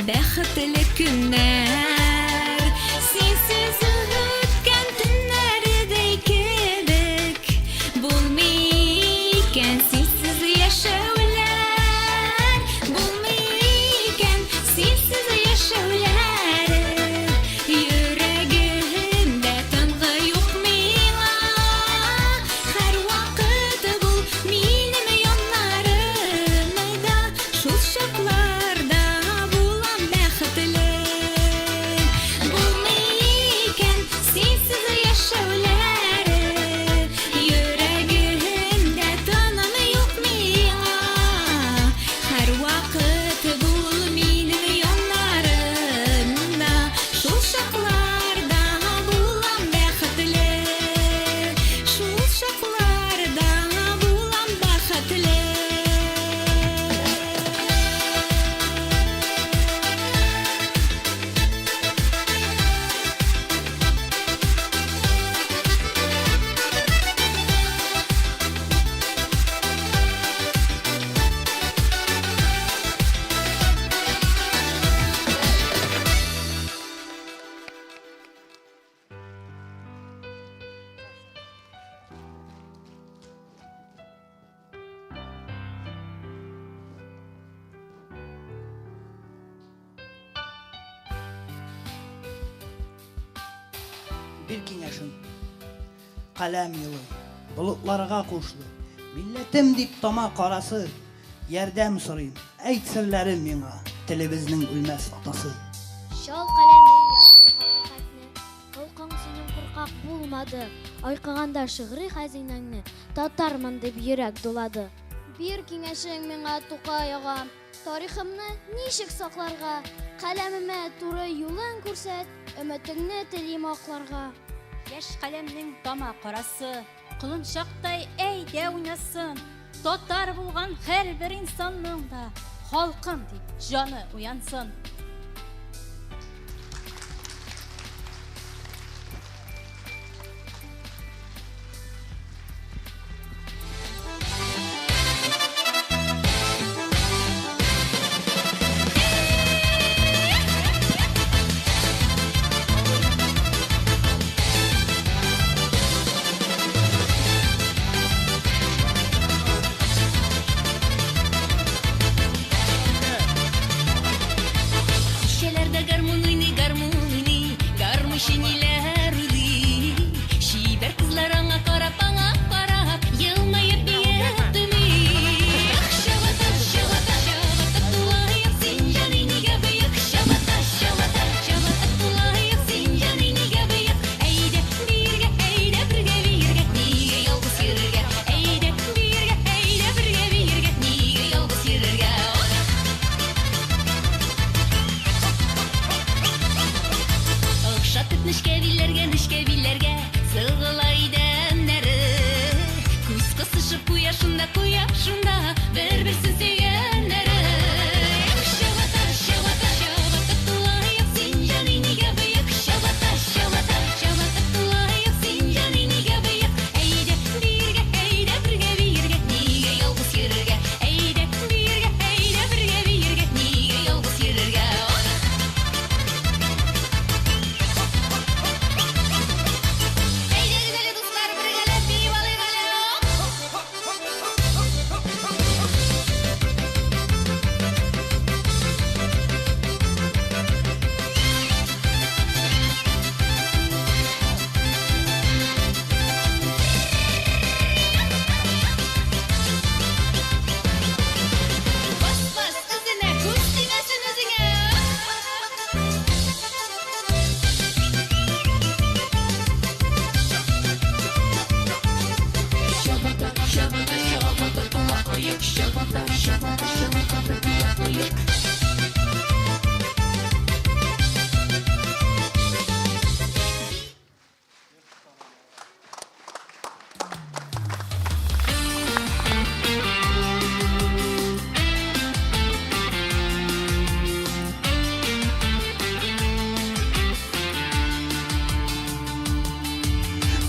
L: бәхетле көннәр, синсез үткән төннәрдәй кебек, булмый икән синсез яшәүләр, булмый икән синсез яшәүләр, йөрәгемдә тынгы юк миңа, һәрвакыт бул минем яннарымда, шул чакларда булам бәхетле. Булмый икән синсез яшәүләр, йөрәгемдә тыным юк миңа, һәрвакыт бул минем яннарымда, шул чакларда булам бәхетле, шул чакларда булам бәхетле.
H: Bir киңәшем, каләм юлы, болытларга кушлы, милләтем дип тама карасы, ярдәм сорыйм, әйт серләрен миңа, телебезнең үлмәс атасы.
F: Шал каләмең язды хакыйкатьне, кылкың синең куркак булмады, айкыганда шигъри хәзинәңне, татармын дип йөрәк дулады. Бир киңәшең миңа Тукай ага, тарихымны ничек сакларга, каләмемә туры юлын күрсәт, өметеңне телим акларга.
L: Яшь каләмнең тама карасы, кылынчактай әйдә уйнасын, татар булган һәрбер инсанның да халкым дип җаны уянсын. Şişelerde garmuni, garmuşiniler uli, şiber kızlar ana karap, yılmayıp yettimi. Şavata, şavata, şavata, tulayıp sincanini gabıyık. Şavata, şavata, şavata, tulayıp sincanini gabıyık. Eyde birge, niye yalnız yürürge. Eyde birge, niye yalnız yürürge. Akşatıp nişkevillerge sığılay demleri, Kuz kısışıp kuyашында bir-birsin sevgenleri. Şavata, şavata, şavata, tulayıp sincanini gabıyık. Şavata, şavata, şavata, tulayıp sincanini gabıyık. Eyde birge, niye yalnız yürürge. Eyde birge, niye yalnız yürürge.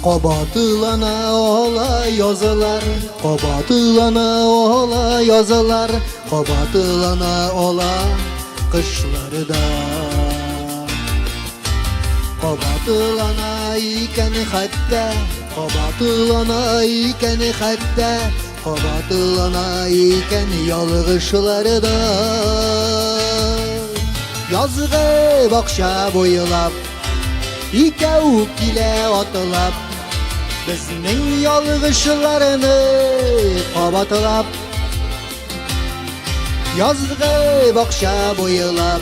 O: Qabatılana ola yazılar, qabatılana ola yazılar, qabatılana ola kışlarda Qabatılana iken hatta Qabatılana iken hatta Qabatılana iken yalğışlarda Yazgı bakşa boyulap İkevuk ile atılap Bizning yalğışlarını qabatılap Yazgı bakşa boyulap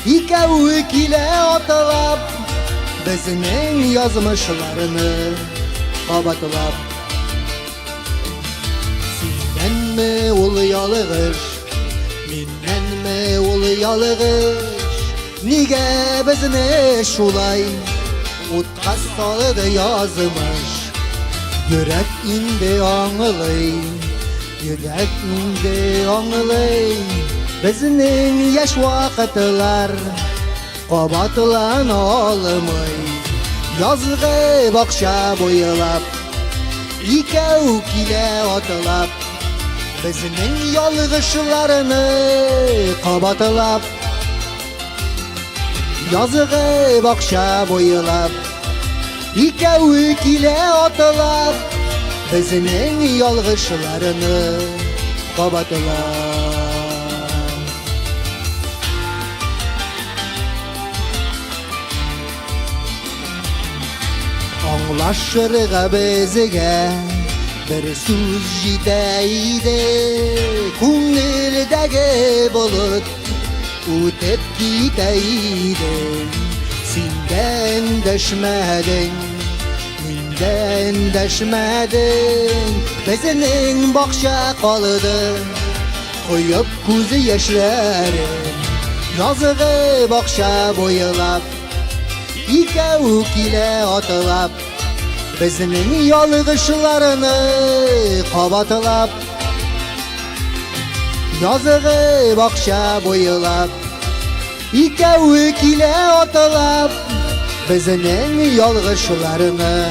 O: İkevuk ile atılap Bizning yazmışlarını qabatılap Sendenmi ul yalğış Mendenmi ul yalğış Nige bizni şulay Utqa saldı yazmış Yürek indi anılay Yürek indi anılay Bizning yaş vaqtlar Qabatılan olmay Yazgı bakşa boyulap İkevuk ile atılap Bizning yalğışlarını qabatılap Yazgı bakşa boyulap İkevuk ile atılap Bizning yalğışlarını qabatılap Anlaşırga bizge bir söz jideydi Ko'ngildagi bulut o'tib ketaydi Sendan dashmading mendan dashmading Bizning bog'cha qoldi qo'yib ko'zi yoshlari Yozg'i bog'cha bo'ylab İkevuk ile atılap Bizning yalğışlarını qabatılap Yazgı bakşa boyulap İkevuk ile atılap Bizning yalğışlarını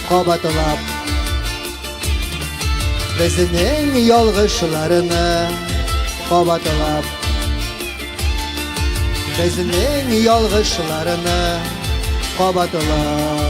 O: qabatılap Bizning yalğışlarını qabatılap Bizning yalğışlarını qabatılap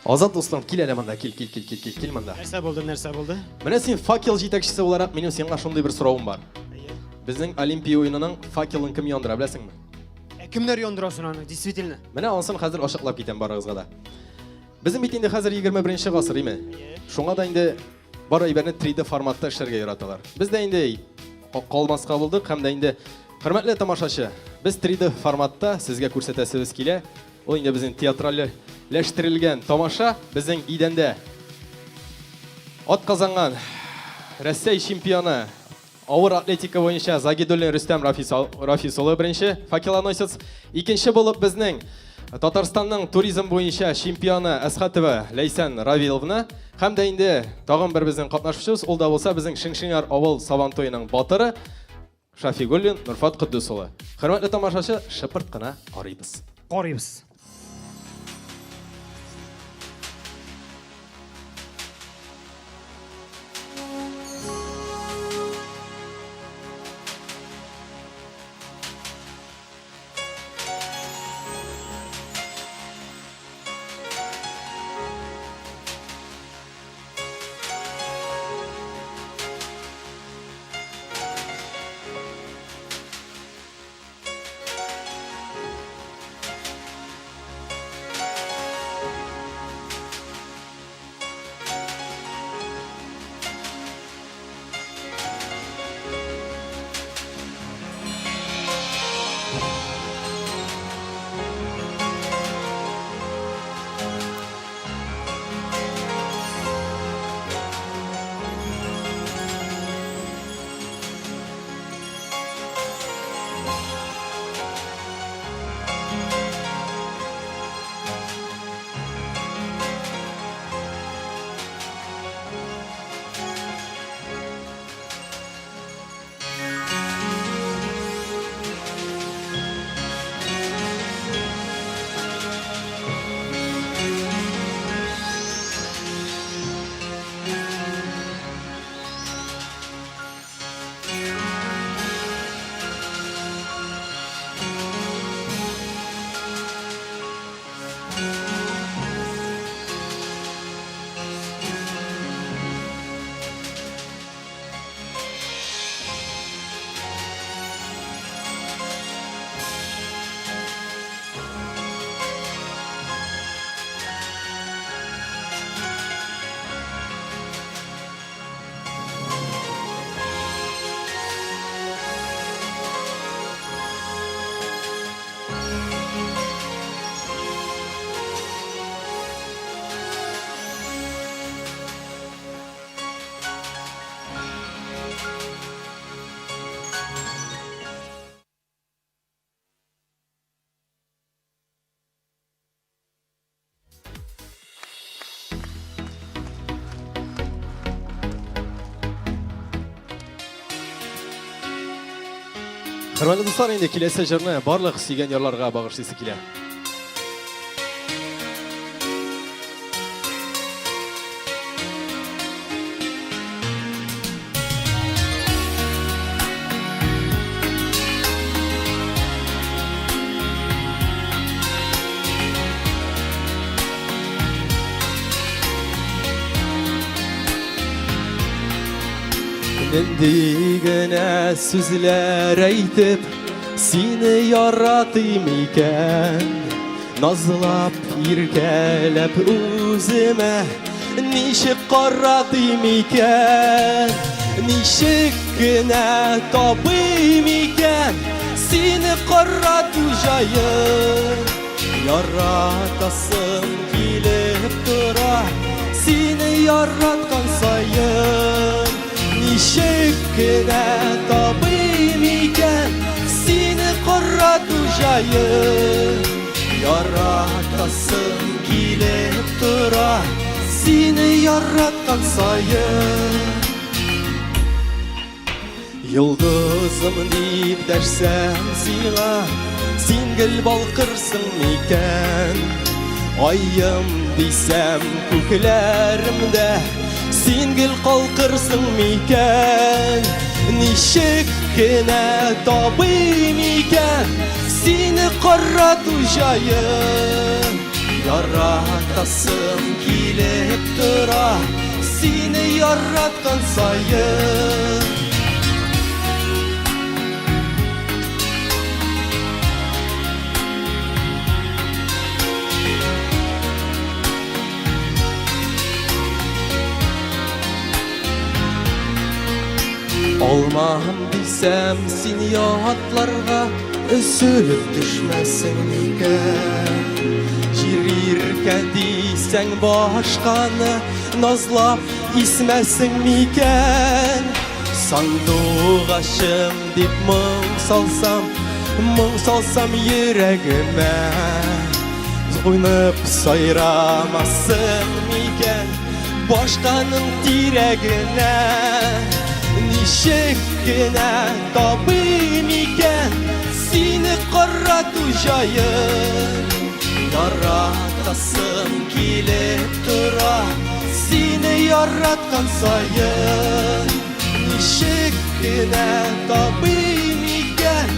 C: Азат достым, кел әле мында, кел мында.
A: Нәрсә булды?
C: Менә син факел җитәкчесе буларак, минем сиңа шундый бер соравым бар. Безнең Олимпия уенының факелын кем яндыра, беләсеңме?
A: Кемнәр яндырасын аны, действительно?
C: Менә анысын хәзер ачыклап китәм барыгызга да. Безнең бит инде хәзер 21 гасыр, име? Шуңа да инде бар әйберне 3D форматта эшләргә яраталар. Без дә инде калмаска булдык һәм дә инде хөрмәтле тамашачы, без 3D форматта сезгә күрсәтәсебез килә. Ул инде безнең театральләштерелгән тамаша, безнең идәндә атказанган Россия чемпионы авыр атлетика буенча Загидуллин Рөстәм Рафис улы беренче факелоносец, икенче булып безнең Татарстанның туризм буенча чемпионы Әсхәтова Ләйсән Равиловна һәм дә инде тагын бер безнең катнашучыбыз, ул да булса безнең Шыңшыңяр авыл Сабантуеның батыры Шафигуллин Нурфат Куддус улы. Хөрмәтле тамашачы, шыпырт кына карыйбыз. Хөрмәтле дуслар, инде киләсе җырны барлык сөйгән ярларга багышлыйсы килә. Нинди генә сүзләр әйтеп, сине яратыйм икән, назлап, иркәләп үземә, ничек каратыйм икән, ничек кенә табыйм икән, сине карату җайын, яратасым килеп тора, сине яраткан саен. Ничек кенә табыйм икән, сине карату җайын, яратасым килеп тора, сине яраткан саен. Йолдызым дип дәшсәм сиңа, син гел балкырсың микән? Айым дисәм күкләремдә, син гел калкырсың микән? Ничек кенә табыйм икән, сине карату җайын, Yaratасım kilip tura Seni yaratkan sayın Olmam bilsem seni yahatlarga Üzülüp düşmesin miken Jirirken deysen başkanı Nazlap ismesin miken Sanduğaşım dip mıng salsam yüreğime Oynayıp sayramazsın miken Başkanın direğine Nişekine tabim iken Seni kara tujayın Yaratasım kilip tura Seni yaratkan sayın Nişekine tabim iken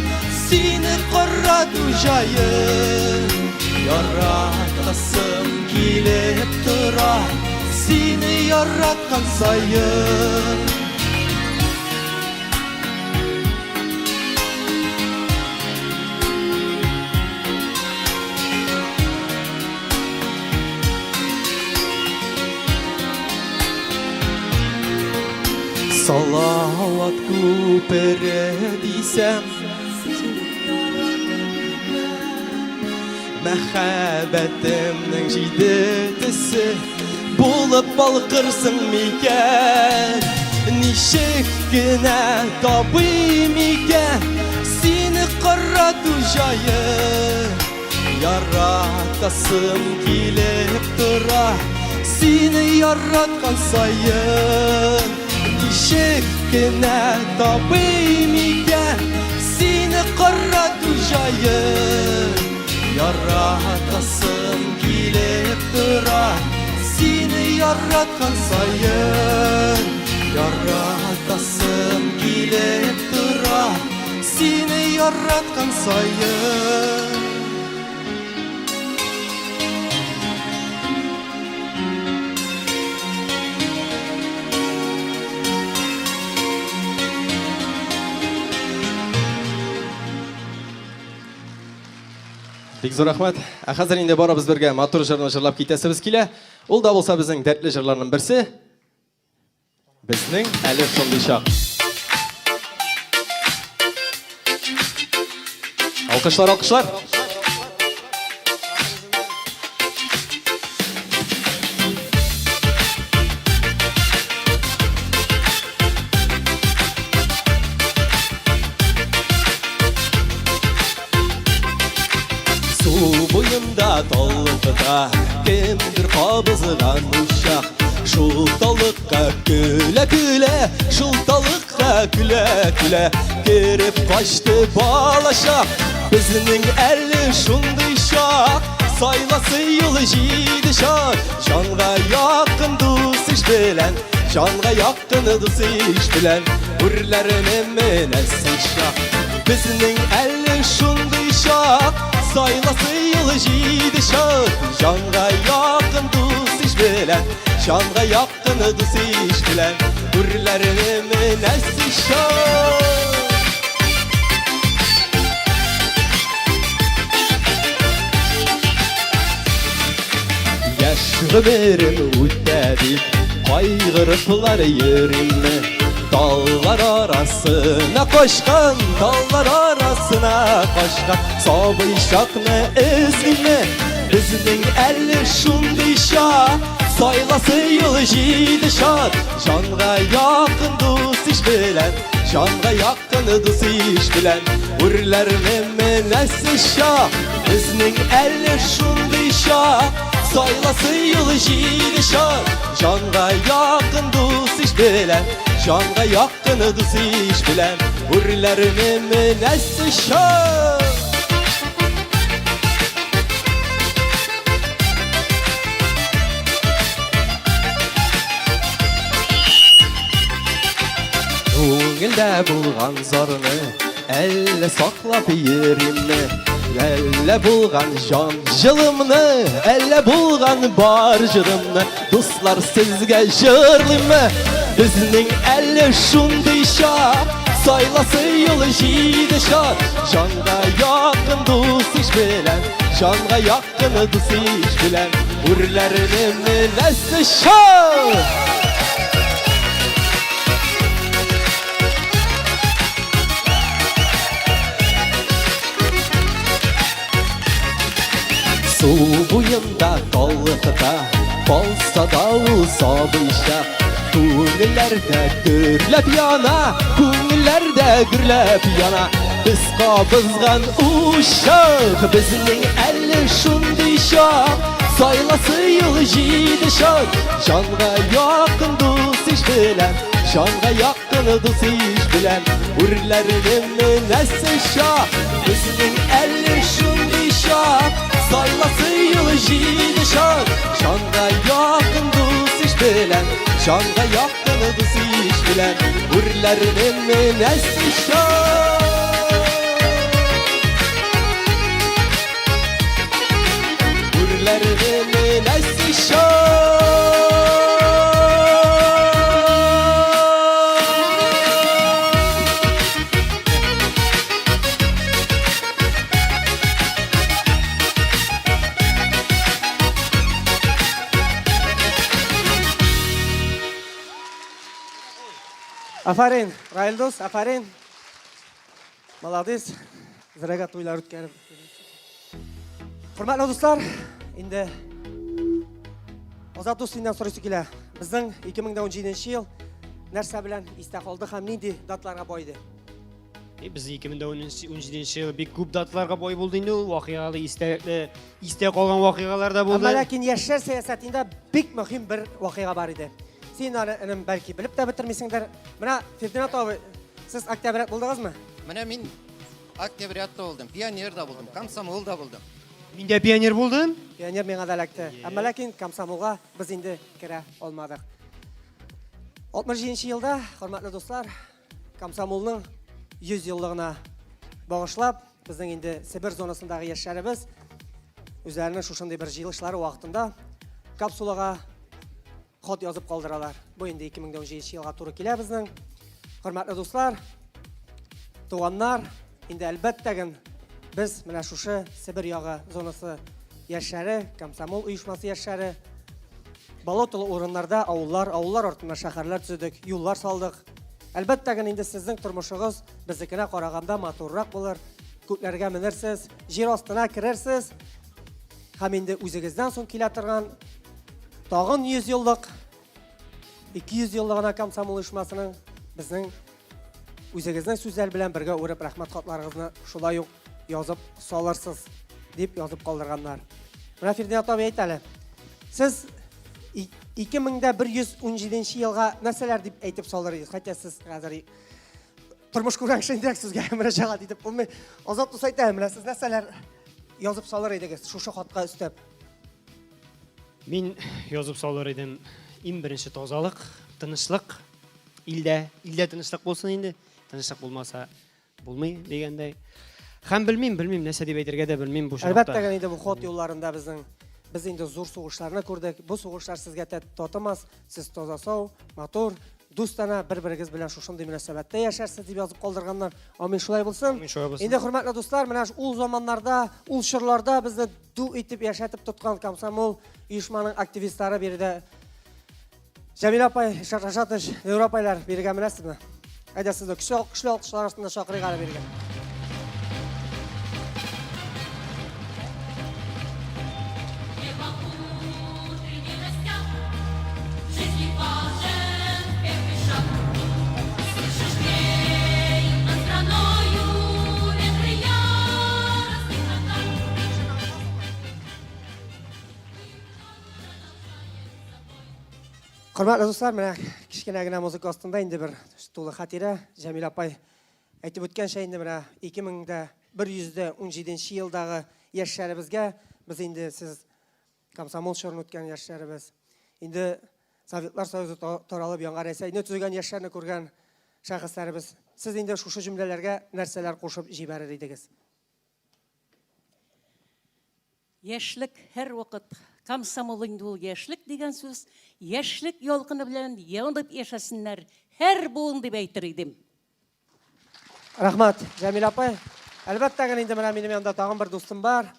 C: Seni kara tujayın Yaratasım kilip tura Seni yaratkan sayın Salavat kupere diysem Mehabbetimden şiddetisi Bulup balkırsın miken Nişekine tabim iken Seni kara tujayın Yaratasım kilip tura Seni yaratkan sayın Nişekine tabim iken Seni kara tujayın Yaratasım kilip tura Seni yaratkan sayın Yaratasım kilip tura Seni yaratkan sayın Бик зур рахмат. Хәзер инде барабыз бергә матур җырны җырлап китәсебез килә. Ул да булса безнең дәртле җырларның берсе. Безнең әле шундый чак. Алкышлар, алкышлар. Буйында таллыкта кемдер кабызган ушак Шул таллыкка күлә-күлә, шул таллыкка күлә-күлә Кереп качты балачак, безнең әле шундый чак Сайласы юлы җиде чак, җанга якын дус иш белән Җанга якын дус иш белән, үрләренә менәсе чак Безнең әле шундый чак Saylası yılı җиде чак, җанга якын дус иш белән Җанга якын дус иш белән, үрләренә менәсе чак Яшь гомерем үтә дип, кайгырыплар йөрим Dallar arasına koşkan, dallar arasına koşkan Sabıy şakne ezgime, bizning әлі şunday şak Saylası yılı җиде şak, җанга якын дус иш белән Җанга якын дус иш белән, үрләренә менәсе чак Безнең әле шундый чак Saylası yılı җиде şak, җанга якын дус иш белән Җанга якын дус иш белән, үрләренә менәсе чак Күңелдә булган зарны әллә саклап йөримме Әллә булган жан жылымны, әллә булган бар жырымны, дуслар сезгә җырлыйммы? Безнең әллә шундый шат, сайласы юлы җиде шат. Жанга якын дус иш белән, жанга якын дус иш белән, үрләрнең менәсе шат. Су буенда калкыта, балса да ул сабыйча. Күңелләрдә гөрләп яна, күңелләрдә гөрләп яна. Без кабызган ушак, безнең әле шундый шак. Сайласы юл җиде шак. Жанга якын дус иш белән, жанга якын дус иш белән, үрләрнең менәсе шак. Безнең әле шундый шак. Сайласы юлы җиде шак. Жанга якын дус иш белән, жанга якын дус иш белән, үрләрнең менәсе шак. Үрләрнең менәсе шак.
B: Афарин, Райлдос, афарин. Молодец. Зрәгә туйлар үткәреп. Хөрмәтле дуслар, инде Азат дустыннан сорыйсы килә. Безнең 2017 ел нәрсә белән истә калды һәм нинди датларга байды?
S: Biz 2017 yıl бик күп датларга бай булды инде ул вакыйгалы истә калган вакыйгалар да булды.
B: Ләкин яшьләр сәясәтендә бик мөһим бер вакыйга бар иде. Син аны бәлки белеп тә бетермисеңдер. Менә Фердинанд абый, сез октябрят булдыгызмы?
D: Менә мин октябрятта булдым, пионерда булдым, комсомолда булдым.
S: Мин дә пионер булдым.
B: Пионер миңа да эләкте. Әмма ләкин комсомолга без инде керә алмадык. 67 елда, хөрмәтле дуслар, комсомолның 100 еллыгына багышлап, безнең инде Сибир зонасындагы яшьләребез үзләренең шушындый бер җыелышлары вакытында капсулага хат язып калдыралар. Бу инде 2017 елга туры килә безнең. Хөрмәтле дуслар, туганнар, инде әлбәттә без менә шушы Сибир ягы зонасы яшьләре, комсомол оешмасы яшьләре болотолы урыннарда авыллар артына шәһәрләр төзедек, юллар салдык. Әлбәттә инде сезнең тормышыгыз безнекенә караганда матуррак булыр. Күкләргә менерсез, җир астына керерсез. Һәм инде үзегездән соң килә торган тагын 100 еллык, 200 еллыгына комсомол оешмасының безнең үзегезнең сүзләр белән бергә үреп рәхмәт хатларыгызны шулай ук язып салырсыз дип язып калдырганнар. Менә Фердинанд абый әйт әле. Сез 2117 елга нәрсәләр дип әйтеп салыр идегез? Хәтта сез хәзер тормыш күргән кешедәк сезгә мөрәҗәгать итеп булмый. Азат дус әйтә, менә сез нәрсәләр язып салыр идегез шушы хатка өстәп?
S: Мин язып салыр идем. Иң беренче тазалык, тынычлык, илдә тынычлык булсын инде. Тынычлык булмаса булмый дигәндәй. Һәм белмим, нәрсә дип әйтергә дә белмим бу шартта.
B: Әлбәттә инде бу хат юлларында без инде зур сугышларны күрдек. Бу сугышлар сезгә татымас. Сез тазасау, матур, дустана бер-берегез белән шушындый мөнәсәбәттә яшәрсез дип язып калдырганнар. Амин шулай булсын. Инде хөрмәтле дуслар, менә ул заманнарда, ул чорларда безне ду итеп яшәтеп тоткан комсомол оешманың активистлары биредә Җәмил апай, Шаршатыш, Европалар биргән менәсезме? Әйдә сезне көчле алкышлар астында шакырыйк әле биргән. Хөрмәтле дуслар, менә кичкенә генә музыка астында инде бер тулы хатирә. Җәмил апай әйтеп үткәнчә инде менә 2117 елдагы яшьләребезгә без инде сез комсомол чорын үткән яшьләребез. Инде Советлар Союзы таралып яңа Рәсәйне төзегән яшьләрне күргән шәхесләребез. Сез инде шушы җөмләләргә нәрсәләр кушып җибәрер идегез?
T: Яшьлек һәр вакыт комсомол инде ул яшьлек дигән сүз, яшьлек ялкыны белән янып яшәсеннәр һәр буын дип әйтер идем.
B: Рахмат, Җәмил апай. Әлбәттә генә инде менә минем янда тагын бер дустым бар.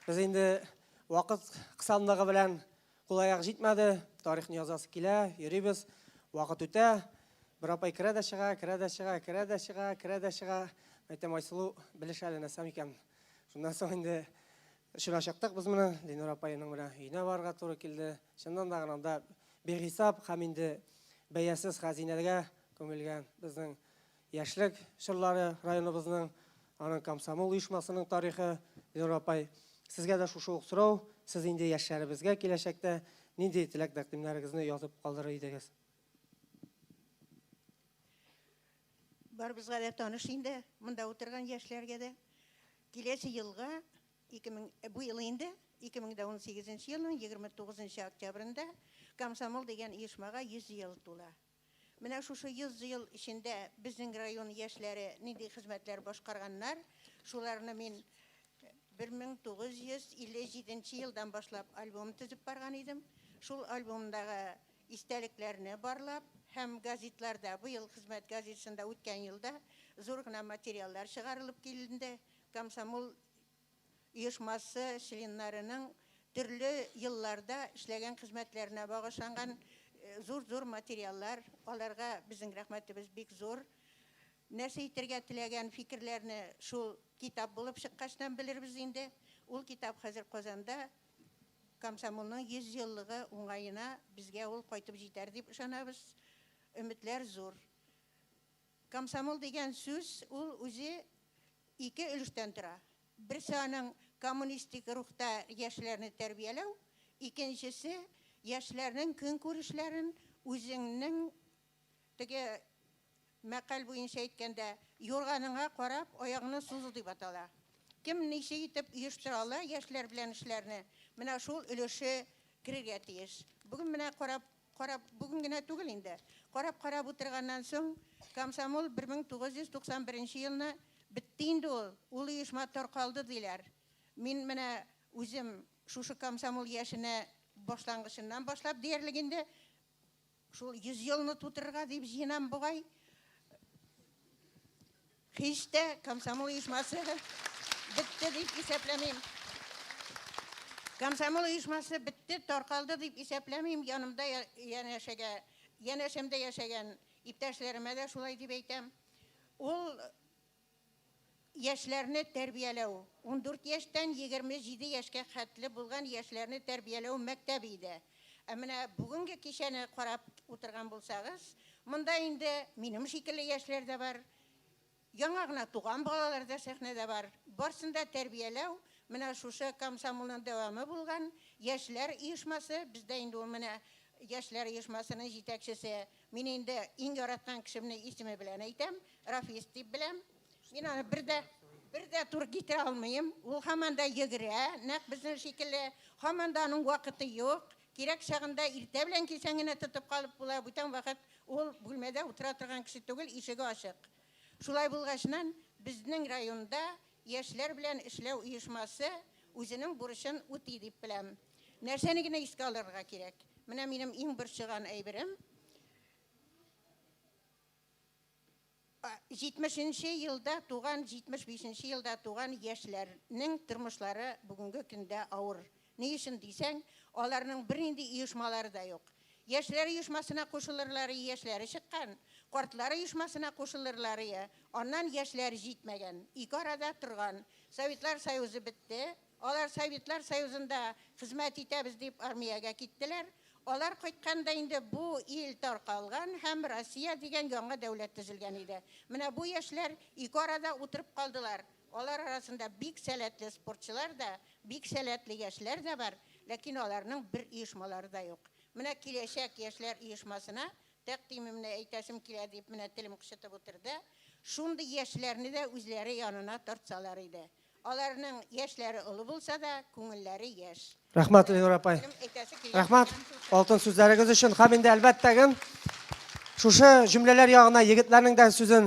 B: Без инде вакыт кысалыгы белән кулаяк җитмәде. Тарихны язасы килә, йөрибез. Вакыт үтә. Бер апай керә дә чыга, керә дә чыга, керә дә чыга, керә дә чыга. Әйтәм, Айсылу белеш әле нәрсә икән. Шуннан соң инде очрашактык без менә Ленур апайның менә өенә барырга туры килде. Чыннан да гына анда бехисап һәм инде бәясез хәзинәгә күмелгән безнең яшьлек чорлары районыбызның, аның комсомол оешмасының тарихы. Ленур апай, сезгә дә шушы ук сорау, сез инде яшьләребезгә киләчәктә нинди теләк тәкъдимнәрегезне язып калдырыр идегез?
U: Барыбызга да таныш инде, монда утырган яшьләргә дә. Киләсе елга, бу ел инде 2018 елның 29 октябрендә комсомол дигән оешмага 100 ел тула. Менә шушы 100 ел эчендә безнең район яшьләре нинди хезмәтләр башкарганнар, шуларны мин 1957 елдан башлап альбом төзеп барган идем. Шул альбомдагы истәлекләрне барлап һәм газетларда, бу ел хезмәт газетасында үткән елда зур гына материаллар чыгарылып килде. Комсомол оешмасы членнарының төрле елларда эшләгән хезмәтләренә багышланган зур материаллар, аларга безнең рәхмәтебез бик зур. Нәрсә әйтергә теләгән фикерләрне шул китап булып чыккачтан белербез инде. Ул китап хәзер Казанда комсомолның 100 еллыгы уңаена безгә ул кайтып җитәр дип ышанабыз. Өметләр зур. Комсомол дигән сүз ул үзе ике өлештән тора. Берсе аның коммунистик рухта яшьләрне тәрбияләү, икенчесе яшьләрнең көнкүрешләрен үзеңнең теге мәкаль буенча әйткәндә юрганыңа карап аягыңны сузу дип атала. Кем ничә итеп оештыра яшьләр белән эшләрне, менә шул өлеше керергә тиеш. Бүген менә карап бүген генә түгел инде. Карап утырганнан соң комсомол 1991 елны битте инде ул. Ул оешма таркалды диләр. Мин менә үзем шушы комсомол яшенә башлангычыннан башлап диярлегендә шул 100 елны тутырырга дип җыенам бугай. Hiç de komsomol оешмасы битте дип исәпләмим. Комсомол оешмасы битте, таркалды дип исәпләмим. Янымда янәшәмдә яшәгән иптәшләремә дә шулай дип әйтәм. Ул яшьләрне тәрбияләү, 14 яшьтән 27 яшькә хәтле булган яшьләрне тәрбияләү мәктәбе иде. Менә бүгенге кичәне карап утырган булсагыз, монда инде минем шикелле яшьләр дә бар. Яңа гына туган балалар да сәхнәдә бар. Барсында тәрбияләү, менә шушы комсомолның дәвамы булган яшьләр оешмасы, бездә инде ул менә яшьләр оешмасының җитәкчесе. Мин инде иң яраткан кешемне исеме белән әйтәм, Рафис дип беләм. Мин аны бер дә туры китерә алмыйм. Ул һаман да йөгерә, нәкъ безнең шикелле, һаман да аның вакыты юк. Кирәк чагында иртә белән кисән генә тотып калып була. Бүтән вакыт ул бүлмәдә утыра торган кеше түгел, ишеге ачык. Шулай булгачнан безнең районда яшьләр белән эшләү оешмасы үзенең бурычын үти дип беләм. Нәрсәне генә искә алырга кирәк? Менә минем иң борчыган әйберем 70 елда туган, 75 елда туган яшьләрнең тормышлары бүгенге көндә авыр. Ни өчен дисәң, аларның бер нинди оешмалары да юк. Яшьләр оешмасына кушылырлары яшьләре чыккан, картлар оешмасына кушылырлары, аннан яшьләр җитмәгән. Ике арада торган. Советлар Союзы бетте. Алар Советлар Союзында хезмәт итәбез дип армиягә киттеләр. Алар кайтканда инде бу ил таркалган һәм Россия дигән яңа дәүләт төзелгән иде. Менә бу яшьләр ике арада утырып калдылар. Алар арасында бик сәләтле спортчылар да, бик сәләтле яшьләр дә бар, ләкин аларның бер оешмалары да юк. Менә киләчәк яшьләр оешмасына тәкъдимемне әйтәсем килә дип менә телем кычытып утырды. Шундый яшьләрне дә үзләре янына тартсалар иде. Аларның яшьләре олы булса да, күңелләре яшь.
B: Рәхмәт, Ленур апай. Рәхмәт, алтын сүзләрегез өчен. Һәм инде әлбәттә шушы җөмләләр ягына егетләрнең дә сүзен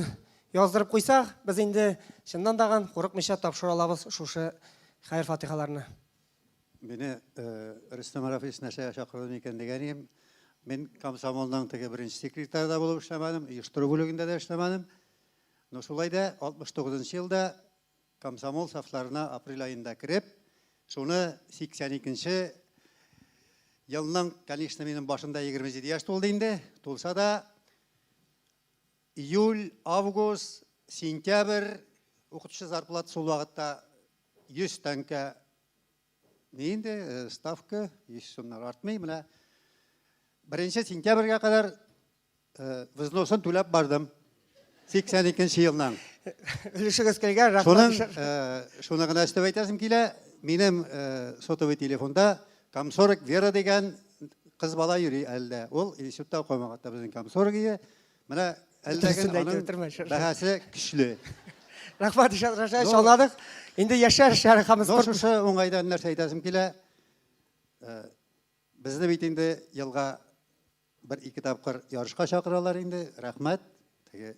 B: яздырып куйсак, без инде чыннан да курыкмыйча тапшыра алабыз шушы хәйр фатихаларны.
G: Meni Rüstem Arafesine şakırdım eken degeniyim. Men komsomolның теге birinchi sekретарда булып эшләмәдем, оештыру бүлегендә дә эшләмәдем. Но шулай да 69 елда комсомол сафларына апрель айында кирип, шуны 82 елның, конечно, минем башында 27 яшь тулды инде. Тулса да июль, август, сентябрь укытучы зарплата шул вакытта 100 тәңкә нинде ставка, 100 сумнар артмый. Менә 1 сентябрьгә кадәр взносын түләп бардым. 82 елның.
B: Өлешегез килгән, рәхмәт.
G: Шуны гына өстәп әйтәсем килә. Минем сотовый телефонда Комсорг Вера дигән кыз бала йөри әлдә. Ул институтта укымаганда безнең Комсорг ие. Менә әлдәген бәһәсе көчле.
B: Рәхмәт, Рәшәт, аңладык. Инде яшәр шәрехамыз
G: бар. Шушы уңайдан нәрсә әйтәсем килә. Безне бит инде елга 1-2 тапкыр ярышка чакыралар инде. Рәхмәт. Теге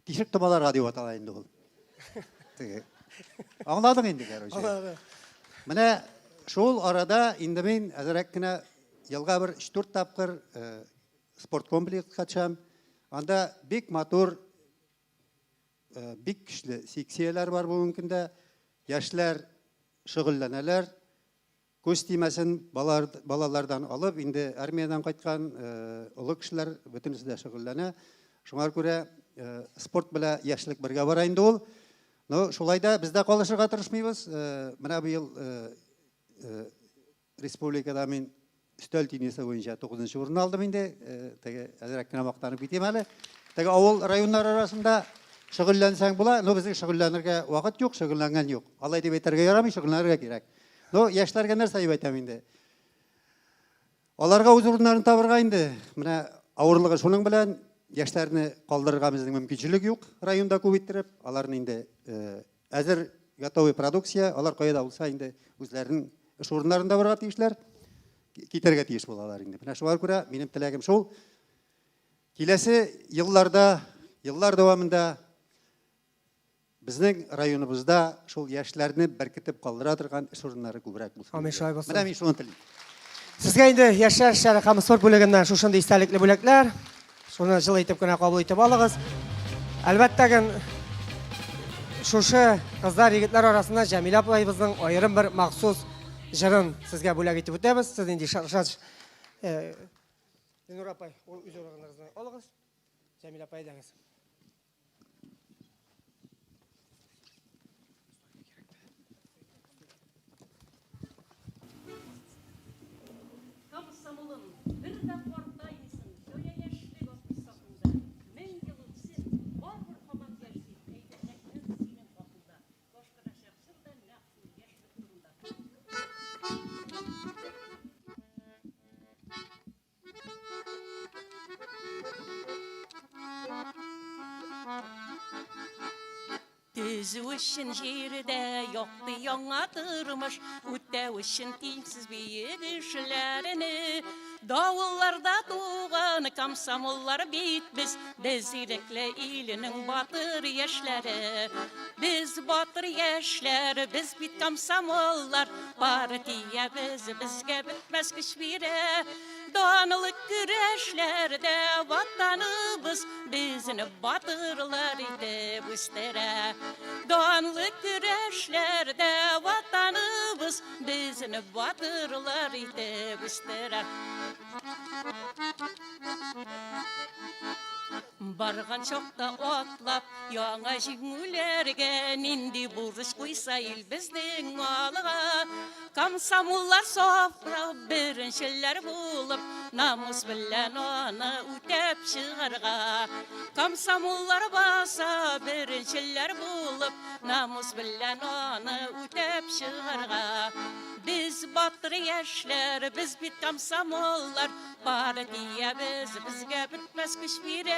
G: тишек томаларга дип атала инде ул. Теге аңладың инде, короче. Менә шул арада инде мин әзрәк кенә елга 1-4 тапкыр спорт комплекска төшәм. Анда бик матур, бик көчле секцияләр бар бүгенге көндә. Яшьләр шөгыльләнәләр. Күз тимәсен балалардан алып, инде армиядан кайткан олы кешеләр бөтенесе дә шөгыльләнә. Шуңа күрә спорт белән яшьлек бергә бара инде ул. Но шулай да без дә калышырга тырышмыйбыз. Менә бу ел республикада мин өстәл теннисы буенча 9-нчы урын алдым инде. Теге әзрәк кенә мактанып китәм әле. Теге авыл районнар арасында шөгыльләнсәң була, но безнең шөгыльләнергә вакыт юк, шөгыльләнгән юк. Алай дип әйтергә ярамый, шөгыльләнергә кирәк. Но яшьләргә нәрсә дип әйтәм инде? Аларга үз урыннарын табырга инде. Менә авырлыгы шуның белән яшьләрне калдырырга безнең мөмкинчелек юк районда күп иттереп. Аларны инде әзер готовый продукция, алар кайда булса инде үзләренең эш урыннарында барырга тиешләр, китәргә тиеш булалар инде. Менә шуңа күрә минем теләгем шул. Киләсе елларда, еллар дәвамында безнең районыбызда шул яшьләрне беркетеп калдыра торган эш урыннары күбрәк булсын.
B: Амин, шулай булсын.
G: Менә мин шуны телим.
B: Сезгә инде яшьләр шәрехамыз спорт бүлегеннән шушындый истәлекле бүләкләр. Шуны җылы итеп кенә кабул итеп алыгыз. Әлбәттә, шушы кызлар, егетләр арасында Җәмилә апайыбызның аерым бер махсус җырын сезгә бүләк итеп үтәбез. Сез инде Шаршат Ленур апай, ул үз урыныңызны алыгыз. Җәмилә апай дәңез.
T: Төзү өчен җирдә якты яңа тормыш, үтәү өчен тиңсез биек эшләрне. Давылларда туган комсомоллар бит без ирекле иленең батыр яшьләре. Без батыр яшьләр, без бит комсомоллар, партия безгә бетмәс көч бирә. Данлык көрәшләрдә ватаныбыз безне батырлар итеп үстерә. Данлык көрәшләрдә ватаныбыз безне батырлар итеп үстерә. Барган чакта атлап, яңа җиңүләргә нинди бурыч куйса ил безнең алга. Комсомоллар сафра беренчеләр булып, намус белән аны үтәп чыгарга. Комсомоллар баса беренчеләр булып, намус белән аны үтәп чыгарга. Biz батыр яшьләр, biz бит комсомоллар, партия безгә бетмәс көч бирә.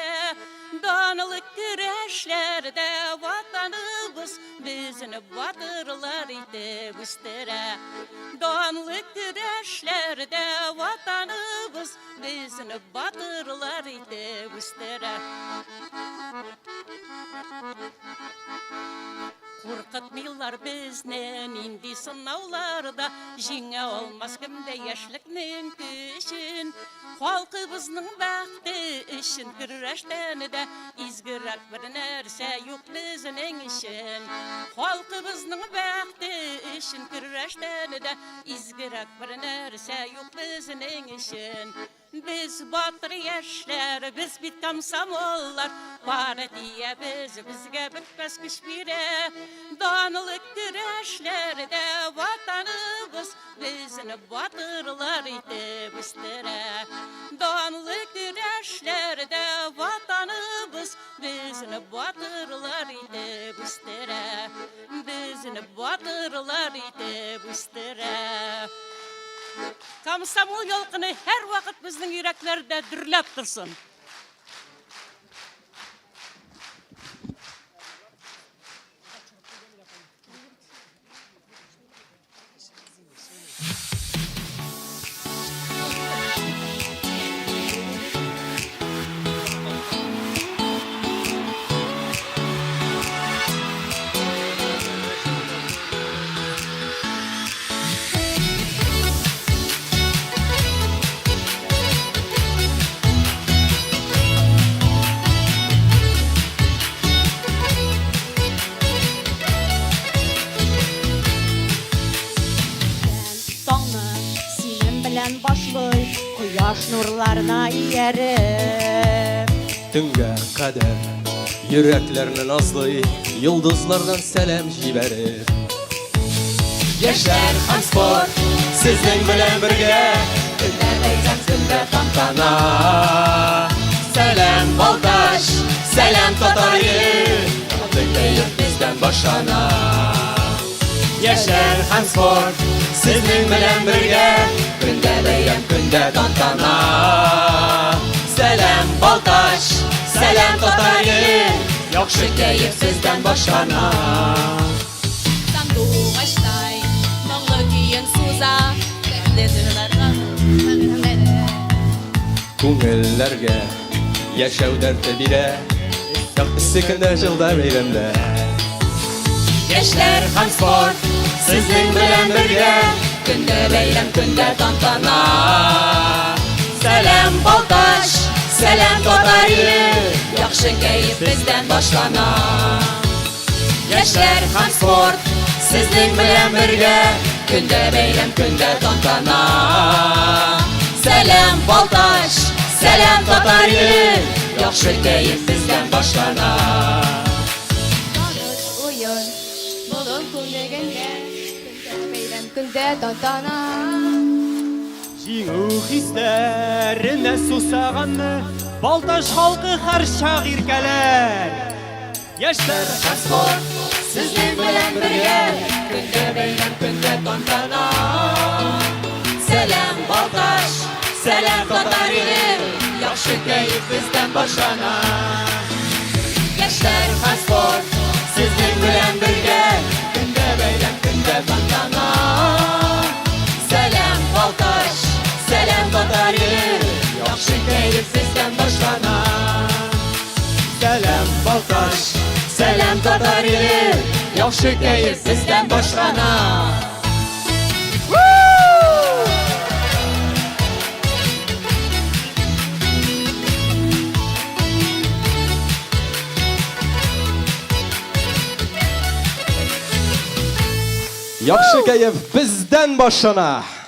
T: Данлык көрәшләрдә ватаныбыз безне батырлар итеп үстерә. Данлык көрәшләрдә ватаныбыз безне батырлар итеп үстерә. Qurqitmıylar biznен indi sınavlarda, жеңе olmaz kimde yaşlıkның күшін. Халқыбызның бақыты үшін күрәштән дә изгірәк бір нәрсә юк безнең өчен. Халқыбызның бақыты үшін күрәштән дә изгірәк бір нәрсә юк безнең өчен. Biz батыр яшьләр, biz бит комсомоллар, партия безгә бетмәс көч бирә. Данлы көрәшләрдә ватаныбыз безне батырлар итеп үстерә. Данлы көрәшләрдә ватаныбыз безне батырлар итеп үстерә. Безне батырлар итеп үстерә. Комсомол ялкыны һәр вакыт безнең йөрәкләрдә дөрләп торсын.
E: Башлый, кояш нурларына ияреп.
C: Төнгә кадәр йөрәкләрне назлый, йолдызлардан сәлам җибәреп. Яшьләр һәм спорт сезнең белән бергә, көндә бәйрәм, көндә тантана. Сәлам Балташ, сәлам Татар ел, төнлек бездән башлана. Яшьләр һәм спорт сезнең белән бергә, көндә бәйрәм, көндә тантана. Сәлам Балташ, сәлам Татар ел, яхшы кәеф сездән башлана.
L: Сандугачтай, моңлы көен суза, төрле җырларга.
C: Күңелләргә яшәү дәрте бирә, яктысы көндә җылда бәйрәмдә. Яшьләр һәм спорт сезнең белән бергә, көндә бәйрәм, көндә тантана. Сәлам Балташ, сәлам Татар ел, яхшы кәеф бездән башлана. Яшьләр һәм спорт сезнең белән бергә, көндә бәйрәм, көндә тантана. Сәлам Балташ, сәлам Татар ел, яхшы кәеф бездән башлана.
K: Көндә тантана.
S: Җиңү хисләренә сусаганны Балташ халкы һәр чак иркәләр. Яшьләр
C: һәм спорт сезнең белән бергә, көндә бәйрәм, көндә тантана. Сәлам Балташ, сәлам Татар ел, яхшы кәеф бездән башлана. Яшьләр һәм спорт сезнең белән бергә, көндә бәйрәм, көндә тантана. Сәлам Балташ, сәлам Татар ел, яхшы кәеф бездән башлана. Сәлам Балташ, сәлам Татар ел, яхшы кәеф бездән башлана. Яхшы кәеф бездән башлана.